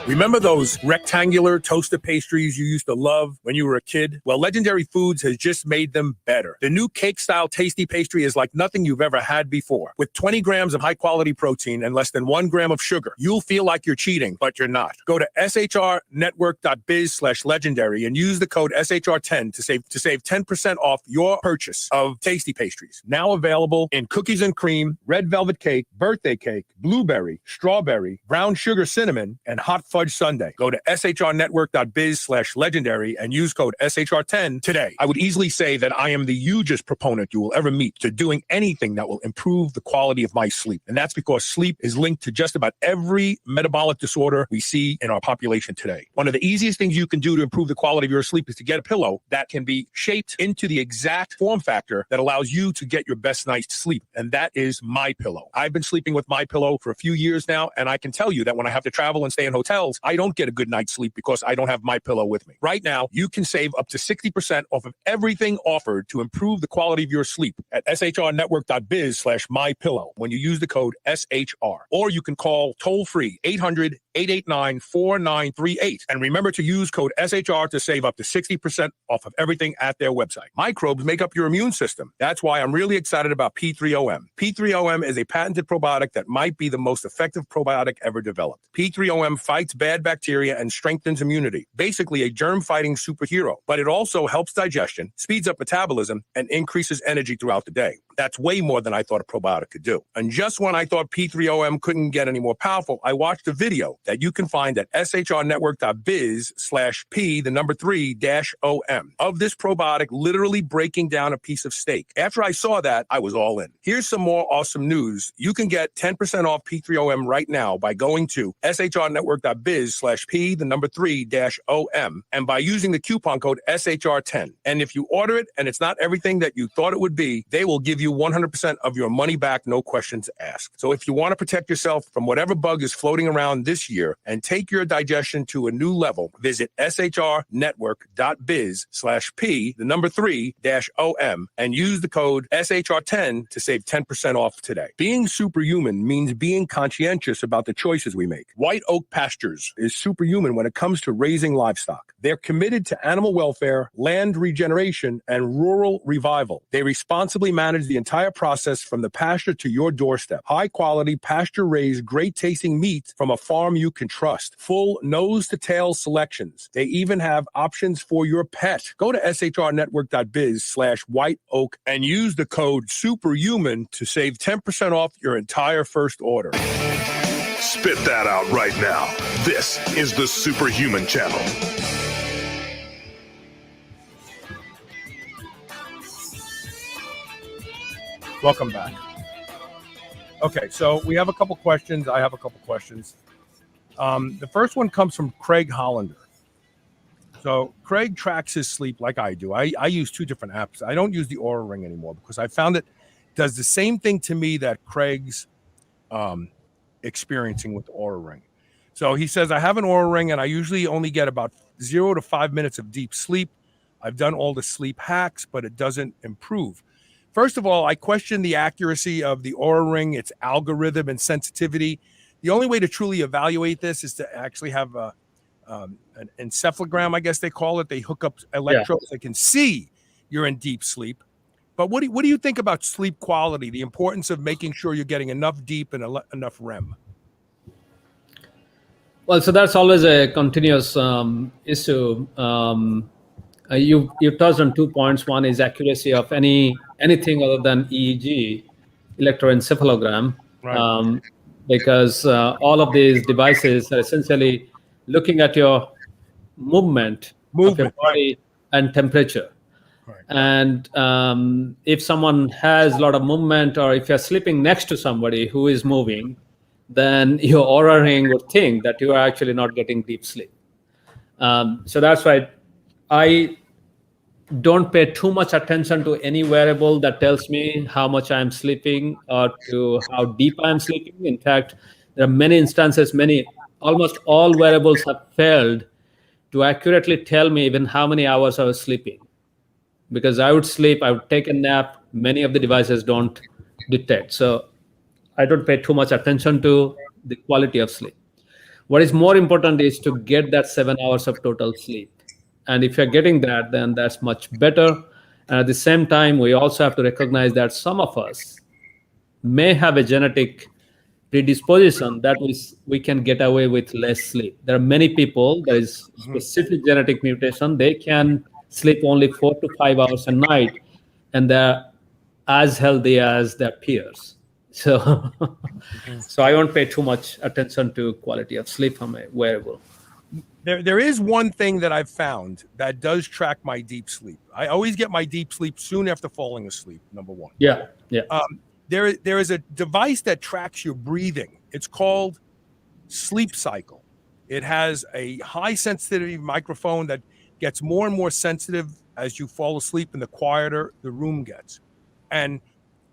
Remember those rectangular toasted pastries you used to love when you were a kid? Well, Legendary Foods has just made them better. The new cake-style tasty pastry is like nothing you've ever had before. With 20 grams of high-quality protein and less than 1 gram of sugar, you'll feel like you're cheating, but you're not. Go to shrnetwork.biz/legendary and use the code SHR10 to save 10% off your purchase of tasty pastries. Now available in cookies and cream, red velvet cake, birthday cake, blueberry, strawberry, brown sugar cinnamon, and hot fudge sundae. Go to shrnetwork.biz/legendary and use code SHR10 today. I would easily say that I am the hugest proponent you will ever meet to doing anything that will improve the quality of my sleep. And that's because sleep is linked to just about every metabolic disorder we see in our population today. One of the easiest things you can do to improve the quality of your sleep is to get a pillow that can be shaped into the exact form factor that allows you to get your best night's sleep. And that is MyPillow. I've been sleeping with MyPillow for a few years now, and I can tell you that when I have to travel and stay in hotels, I don't get a good night's sleep because I don't have MyPillow with me. Right now, you can save up to 60% off of everything offered to improve the quality of your sleep at shrnetwork.biz/MyPillow when you use the code SHR. Or you can call toll-free 800 889-4938. And remember to use code SHR to save up to 60% off of everything at their website. Microbes make up your immune system. That's why I'm really excited about P3OM. P3OM is a patented probiotic that might be the most effective probiotic ever developed. P3OM fights bad bacteria and strengthens immunity, basically a germ-fighting superhero. But it also helps digestion, speeds up metabolism, and increases energy throughout the day. That's way more than I thought a probiotic could do. And just when I thought P3OM couldn't get any more powerful, I watched a video that you can find at shrnetwork.biz/P3-OM of this probiotic literally breaking down a piece of steak. After I saw that, I was all in. Here's some more awesome news. You can get 10% off P3OM right now by going to shrnetwork.biz/P3-OM and by using the coupon code SHR10. And if you order it and it's not everything that you thought it would be, they will give you 100% of your money back, no questions asked. So if you want to protect yourself from whatever bug is floating around this year and take your digestion to a new level, visit shrnetwork.biz/P3-OM and use the code SHR10 to save 10% off today. Being superhuman means being conscientious about the choices we make. White Oak Pastures is superhuman when it comes to raising livestock. They're committed to animal welfare, land regeneration, and rural revival. They responsibly manage the entire process from the pasture to your doorstep. High quality, pasture raised, great tasting meat from a farm you can trust. Full nose to tail selections. They even have options for your pet. Go to shrnetwork.biz/whiteoak and use the code superhuman to save 10% off your entire first order. Spit that out right now. This is the Superhuman channel. Welcome back. Okay, so we have a couple questions. I have a couple questions. The first one comes from Craig Hollander. So Craig tracks his sleep like I do. I use two different apps. I don't use the Oura Ring anymore because I found it does the same thing to me that Craig's experiencing with the Oura Ring. So he says, I have an Oura Ring and I usually only get about 0 to 5 minutes of deep sleep. I've done all the sleep hacks, but it doesn't improve. First of all, I question the accuracy of the Oura Ring, its algorithm and sensitivity. The only way to truly evaluate this is to actually have an encephalogram, I guess they call it. They hook up electrodes. They can see you're in deep sleep. But what do you think about sleep quality, the importance of making sure you're getting enough deep and enough REM? Well, so that's always a continuous issue. You touched on 2 points. One is accuracy of anything other than EEG, electroencephalogram, Right. because all of these devices are essentially looking at your movement of your body and temperature. Right. And if someone has a lot of movement, or if you're sleeping next to somebody who is moving, then your Oura Ring would think that you are actually not getting deep sleep. So that's why I don't pay too much attention to any variable that tells me how much I'm sleeping or to how deep I'm sleeping. In fact, there are many instances, almost all variables have failed to accurately tell me even how many hours I was sleeping. Because I would sleep, I would take a nap, many of the devices don't detect. So I don't pay too much attention to the quality of sleep. What is more important is to get that 7 hours of total sleep. And if you're getting that, then that's much better. And at the same time, we also have to recognize that some of us may have a genetic predisposition that we can get away with less sleep. There are many people, there is specific genetic mutation, they can sleep only 4 to 5 hours a night, and they're as healthy as their peers. So, so I won't pay too much attention to quality of sleep from a wearable. There is one thing that I've found that does track my deep sleep. I always get my deep sleep soon after falling asleep, number one. Yeah. There is a device that tracks your breathing. It's called Sleep Cycle. It has a high sensitivity microphone that gets more and more sensitive as you fall asleep and the quieter the room gets. And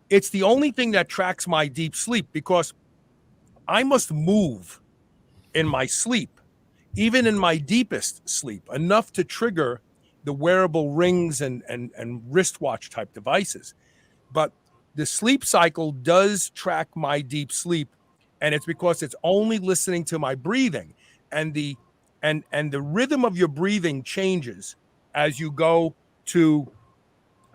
it's the only thing that tracks my deep sleep because I must move in my sleep, even in my deepest sleep, enough to trigger the wearable rings and wristwatch type devices. But the Sleep Cycle does track my deep sleep and it's because it's only listening to my breathing, and the rhythm of your breathing changes as you go to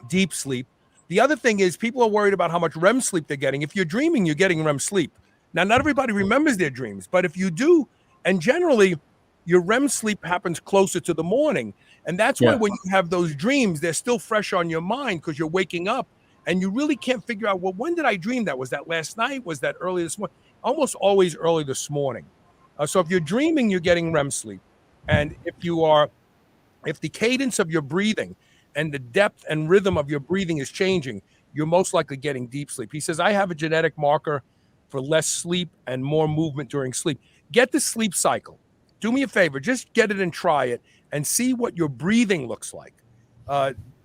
deep sleep. The other thing is people are worried about how much REM sleep they're getting. If you're dreaming, you're getting REM sleep. Now, not everybody remembers their dreams, but if you do, and generally your REM sleep happens closer to the morning. And that's why when you have those dreams, they're still fresh on your mind because you're waking up and you really can't figure out, well, when did I dream that? Was that last night? Was that early this morning? Almost always early this morning. So if you're dreaming, you're getting REM sleep. And if the cadence of your breathing and the depth and rhythm of your breathing is changing, you're most likely getting deep sleep. He says, I have a genetic marker for less sleep and more movement during sleep. Get the sleep cycle. Do me a favor, just get it and try it and see what your breathing looks like.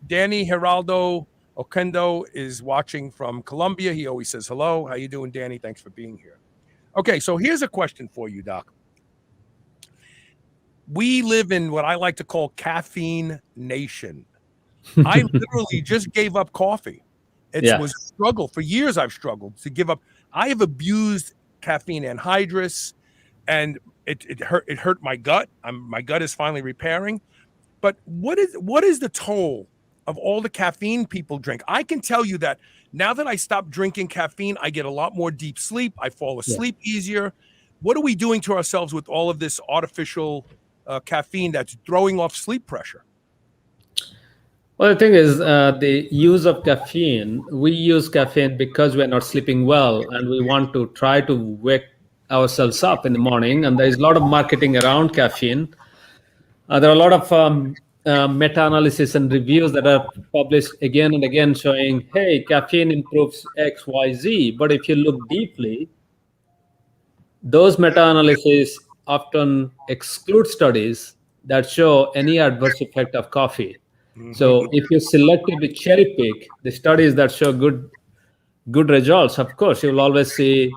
Danny Geraldo Okendo is watching from Colombia. He always says hello. How you doing, Danny? Thanks for being here. Okay, so here's a question for you, Doc. We live in what I like to call caffeine nation. I literally just gave up coffee. It was a struggle. For years I've struggled to give up. I have abused caffeine anhydrous, and it hurt my gut. My gut is finally repairing. But what is the toll of all the caffeine people drink? I can tell you that now that I stopped drinking caffeine, I get a lot more deep sleep. I fall asleep easier. What are we doing to ourselves with all of this artificial caffeine that's throwing off sleep pressure? Well, the thing is, the use of caffeine, we use caffeine because we're not sleeping well and we want to try to wake ourselves up in the morning. And there's a lot of marketing around caffeine. There are a lot of meta-analysis and reviews that are published again and again showing, hey, caffeine improves X, Y, Z. But if you look deeply, those meta-analysis often exclude studies that show any adverse effect of coffee. So if you selectively cherry pick the studies that show good results, of course, you'll always see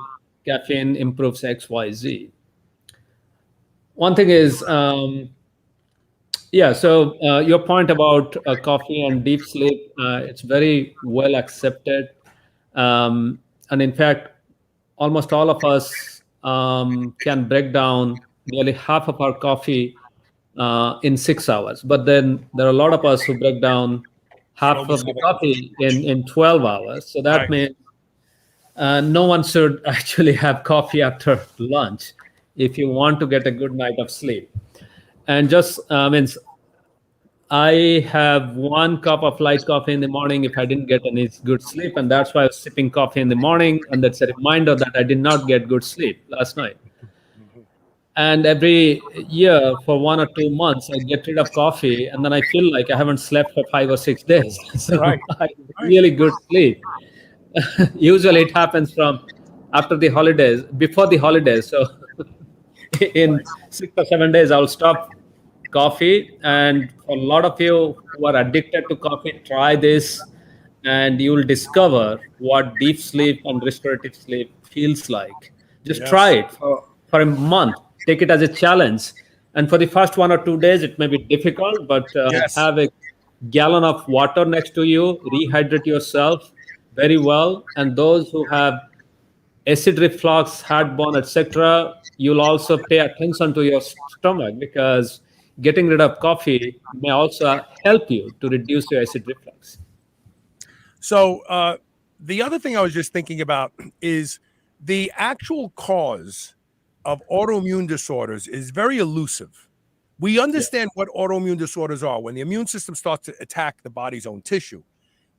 caffeine improves X, Y, Z. One thing is, so your point about coffee and deep sleep, it's very well accepted. And in fact, almost all of us can break down nearly half of our coffee in 6 hours. But then there are a lot of us who break down half of the coffee in 12 hours. So that means no one should actually have coffee after lunch if you want to get a good night of sleep. And just means I have 1 cup of light coffee in the morning if I didn't get any good sleep. And that's why I was sipping coffee in the morning. And that's a reminder that I did not get good sleep last night. And every year for 1 or 2 months, I get rid of coffee, and then I feel like I haven't slept for 5 or 6 days. So I really good sleep. Usually it happens from after the holidays, before the holidays. So in 6 or 7 days, I'll stop coffee. And for a lot of you who are addicted to coffee, try this, and you will discover what deep sleep and restorative sleep feels like. Just try it for a month. Take it as a challenge. And for the first 1 or 2 days, it may be difficult, but have a gallon of water next to you, rehydrate yourself very well. And those who have acid reflux, heartburn, etc., you'll also pay attention to your stomach, because getting rid of coffee may also help you to reduce your acid reflux. So the other thing I was just thinking about is the actual cause of autoimmune disorders is very elusive. We understand what autoimmune disorders are when the immune system starts to attack the body's own tissue.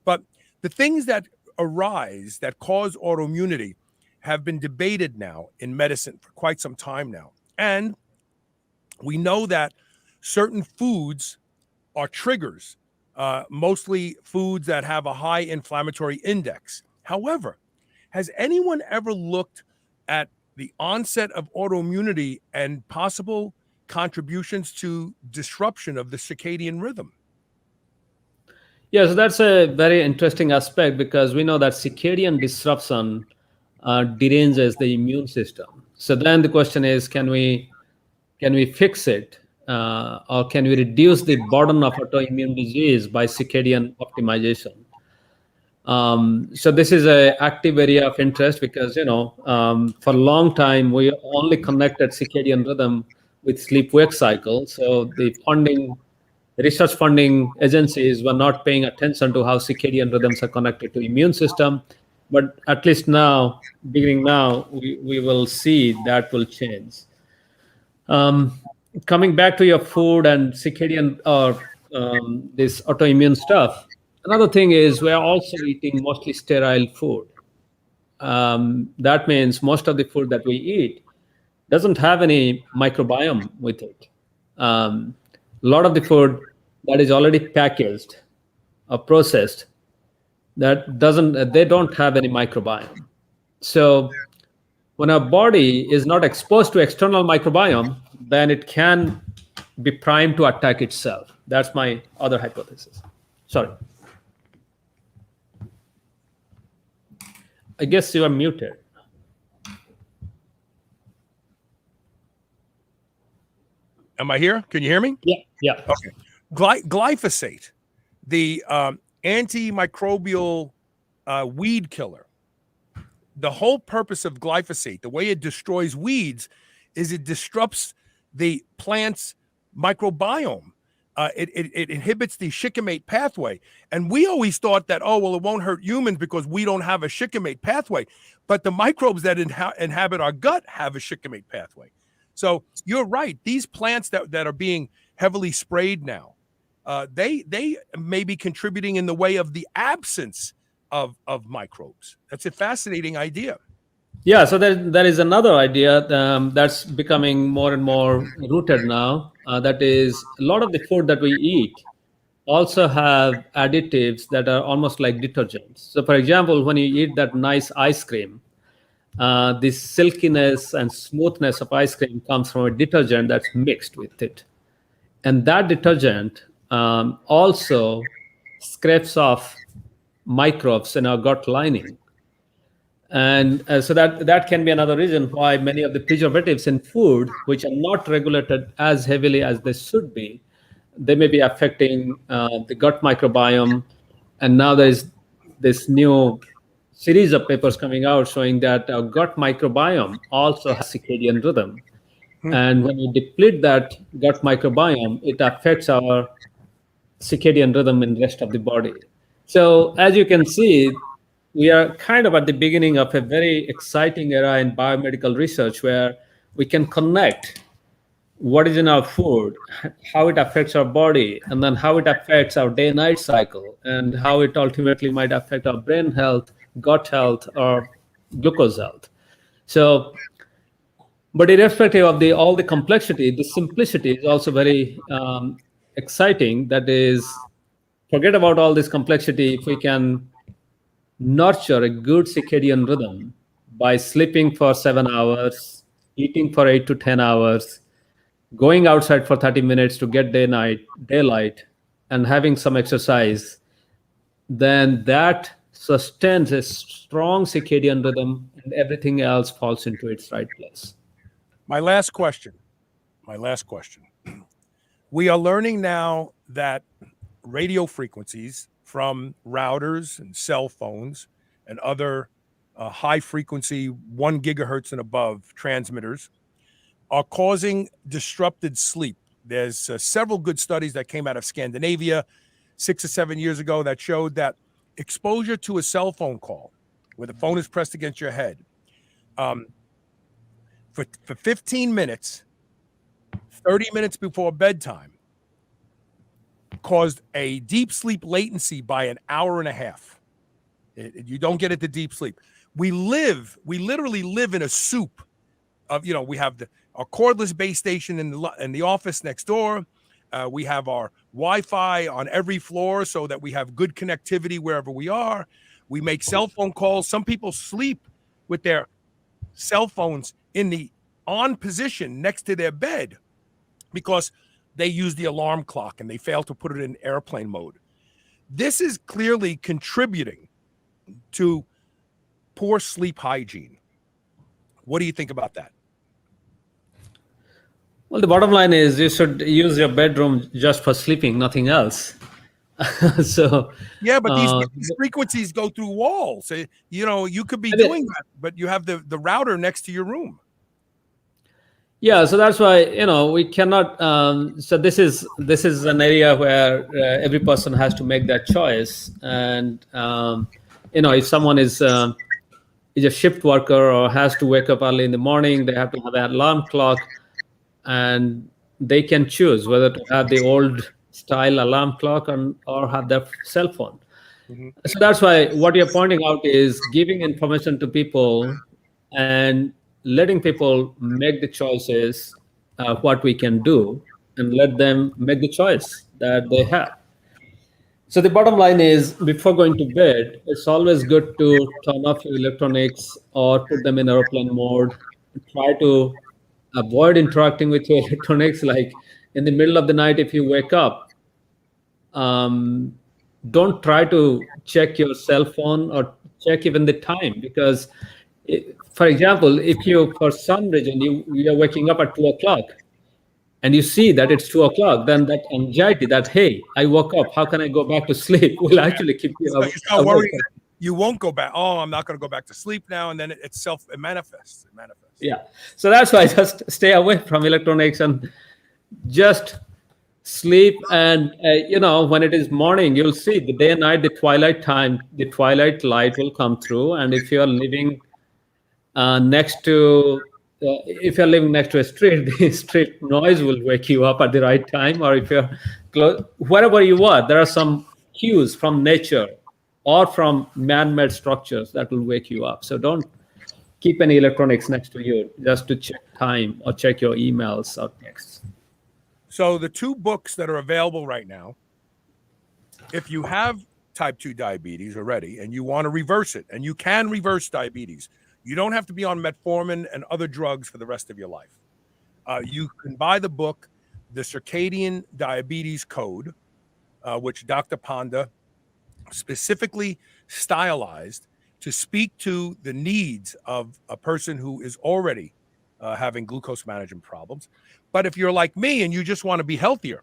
But the things that arise that cause autoimmunity have been debated now in medicine for quite some time now. And we know that certain foods are triggers, mostly foods that have a high inflammatory index. However, has anyone ever looked at the onset of autoimmunity and possible contributions to disruption of the circadian rhythm? Yeah, so that's a very interesting aspect, because we know that circadian disruption deranges the immune system. So then the question is, can we fix it, or can we reduce the burden of autoimmune disease by circadian optimization? So this is an active area of interest because, for a long time, we only connected circadian rhythm with sleep-wake cycle. So the research funding agencies were not paying attention to how circadian rhythms are connected to immune system. But at least now, beginning now, we will see that will change. Coming back to your food and circadian or this autoimmune stuff, another thing is we're also eating mostly sterile food. That means most of the food that we eat doesn't have any microbiome with it. A lot of the food that is already packaged or processed they don't have any microbiome. So when our body is not exposed to external microbiome, then it can be primed to attack itself. That's my other hypothesis. Sorry. I guess you are muted. Am I here? Can you hear me? Yeah. Okay. Glyphosate, the antimicrobial weed killer. The whole purpose of glyphosate, the way it destroys weeds, is it disrupts the plant's microbiome. It inhibits the shikimate pathway. And we always thought that, it won't hurt humans because we don't have a shikimate pathway. But the microbes that inhabit our gut have a shikimate pathway. So you're right. These plants that are being heavily sprayed now, they may be contributing in the way of the absence of microbes. That's a fascinating idea. Yeah, so there is another idea that's becoming more and more rooted now. That is, a lot of the food that we eat also have additives that are almost like detergents. So, for example, when you eat that nice ice cream, the silkiness and smoothness of ice cream comes from a detergent that's mixed with it. And that detergent also scrapes off microbes in our gut lining. And so that can be another reason why many of the preservatives in food, which are not regulated as heavily as they should be, they may be affecting the gut microbiome. And now there is this new series of papers coming out showing that our gut microbiome also has circadian rhythm. And when you deplete that gut microbiome, it affects our circadian rhythm in the rest of the body. So as you can see, we are kind of at the beginning of a very exciting era in biomedical research where we can connect what is in our food, how it affects our body, and then how it affects our day-night cycle, and how it ultimately might affect our brain health, gut health, or glucose health. So, but irrespective of all the complexity, the simplicity is also very exciting. That is, forget about all this complexity. If we can nurture a good circadian rhythm by sleeping for 7 hours, eating for 8 to 10 hours, going outside for 30 minutes to get daylight, and having some exercise, then that sustains a strong circadian rhythm and everything else falls into its right place. My last question. We are learning now that radio frequencies from routers and cell phones and other high frequency 1 gigahertz and above transmitters are causing disrupted sleep. There's several good studies that came out of Scandinavia 6 or 7 years ago that showed that exposure to a cell phone call where the phone is pressed against your head for 15 minutes, 30 minutes before bedtime, caused a deep sleep latency by an hour and a half. You don't get it to deep sleep. We literally live in a soup of, we have our cordless base station in the office next door. We have our Wi-Fi on every floor so that we have good connectivity wherever we are. We make cell phone calls. Some people sleep with their cell phones in the on position next to their bed because they use the alarm clock and they fail to put it in airplane mode. This is clearly contributing to poor sleep hygiene. What do you think about that? Well, the bottom line is you should use your bedroom just for sleeping, nothing else. So, Yeah, but these frequencies go through walls. So, you could be doing that, but you have the router next to your room. Yeah, so that's why we cannot. So this is an area where every person has to make that choice, and if someone is a shift worker or has to wake up early in the morning, they have to have an alarm clock, and they can choose whether to have the old style alarm clock or have their cell phone. Mm-hmm. So that's why what you're pointing out is giving information to people and letting people make the choices, what we can do, and let them make the choice that they have. So the bottom line is, before going to bed, it's always good to turn off your electronics or put them in airplane mode. Try to avoid interacting with your electronics. Like in the middle of the night, if you wake up, don't try to check your cell phone or check even the time, because for example, if you for some reason you are waking up at 2 o'clock and you see that it's 2 o'clock, then that anxiety that, hey, I woke up, how can I go back to sleep, will actually keep you So you awake. start worrying that you won't go back. Oh, I'm not going to go back to sleep now, and then it manifests. It manifests. Yeah, so that's why just stay away from electronics and just sleep. And when it is morning, you'll see the day and night, the twilight time, the twilight light will come through. And if you're living next to if you're living next to a street, the street noise will wake you up at the right time. Or if you're wherever you are, there are some cues from nature or from man-made structures that will wake you up. So don't keep any electronics next to you just to check time or check your emails or texts. So the two books that are available right now, if you have type 2 diabetes already and you want to reverse it, and you can reverse diabetes, you don't have to be on metformin and other drugs for the rest of your life. You can buy the book, The Circadian Diabetes Code, which Dr. Panda specifically stylized to speak to the needs of a person who is already having glucose management problems. But if you're like me and you just want to be healthier,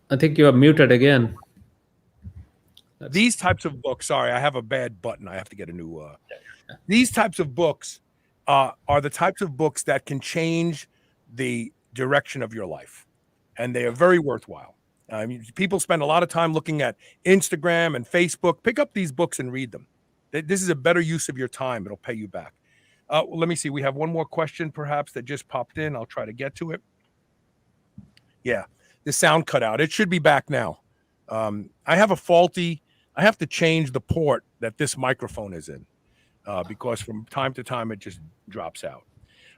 I think you are muted again. these types of books, sorry, I have a bad button. I have to get a new. These types of books are the types of books that can change the direction of your life, and they are very worthwhile. I mean, people spend a lot of time looking at Instagram and Facebook. Pick up these books and read them. This is a better use of your time. It'll pay you back. Let me see. We have one more question, perhaps, that just popped in. I'll try to get to it. Yeah, the sound cut out. It should be back now. I have to change the port that this microphone is in because from time to time it just drops out.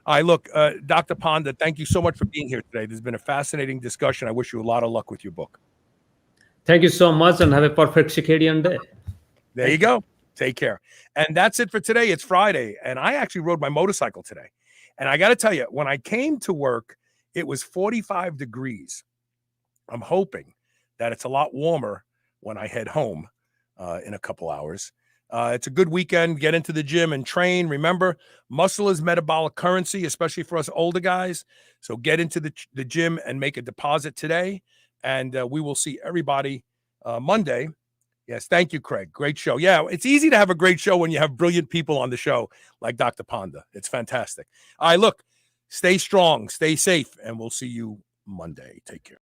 All right, look, Dr. Panda, thank you so much for being here today. This has been a fascinating discussion. I wish you a lot of luck with your book. Thank you so much, and have a perfect circadian day. There you go. Take care. And that's it for today. It's Friday, and I actually rode my motorcycle today. And I got to tell you, when I came to work, it was 45 degrees. I'm hoping that it's a lot warmer when I head home in a couple hours. It's a good weekend. Get into the gym and train. Remember, muscle is metabolic currency, especially for us older guys. So get into the gym and make a deposit today. And we will see everybody Monday. Yes, thank you, Craig. Great show. Yeah, it's easy to have a great show when you have brilliant people on the show like Dr. Panda. It's fantastic. All right, look, stay strong, stay safe, and we'll see you Monday. Take care.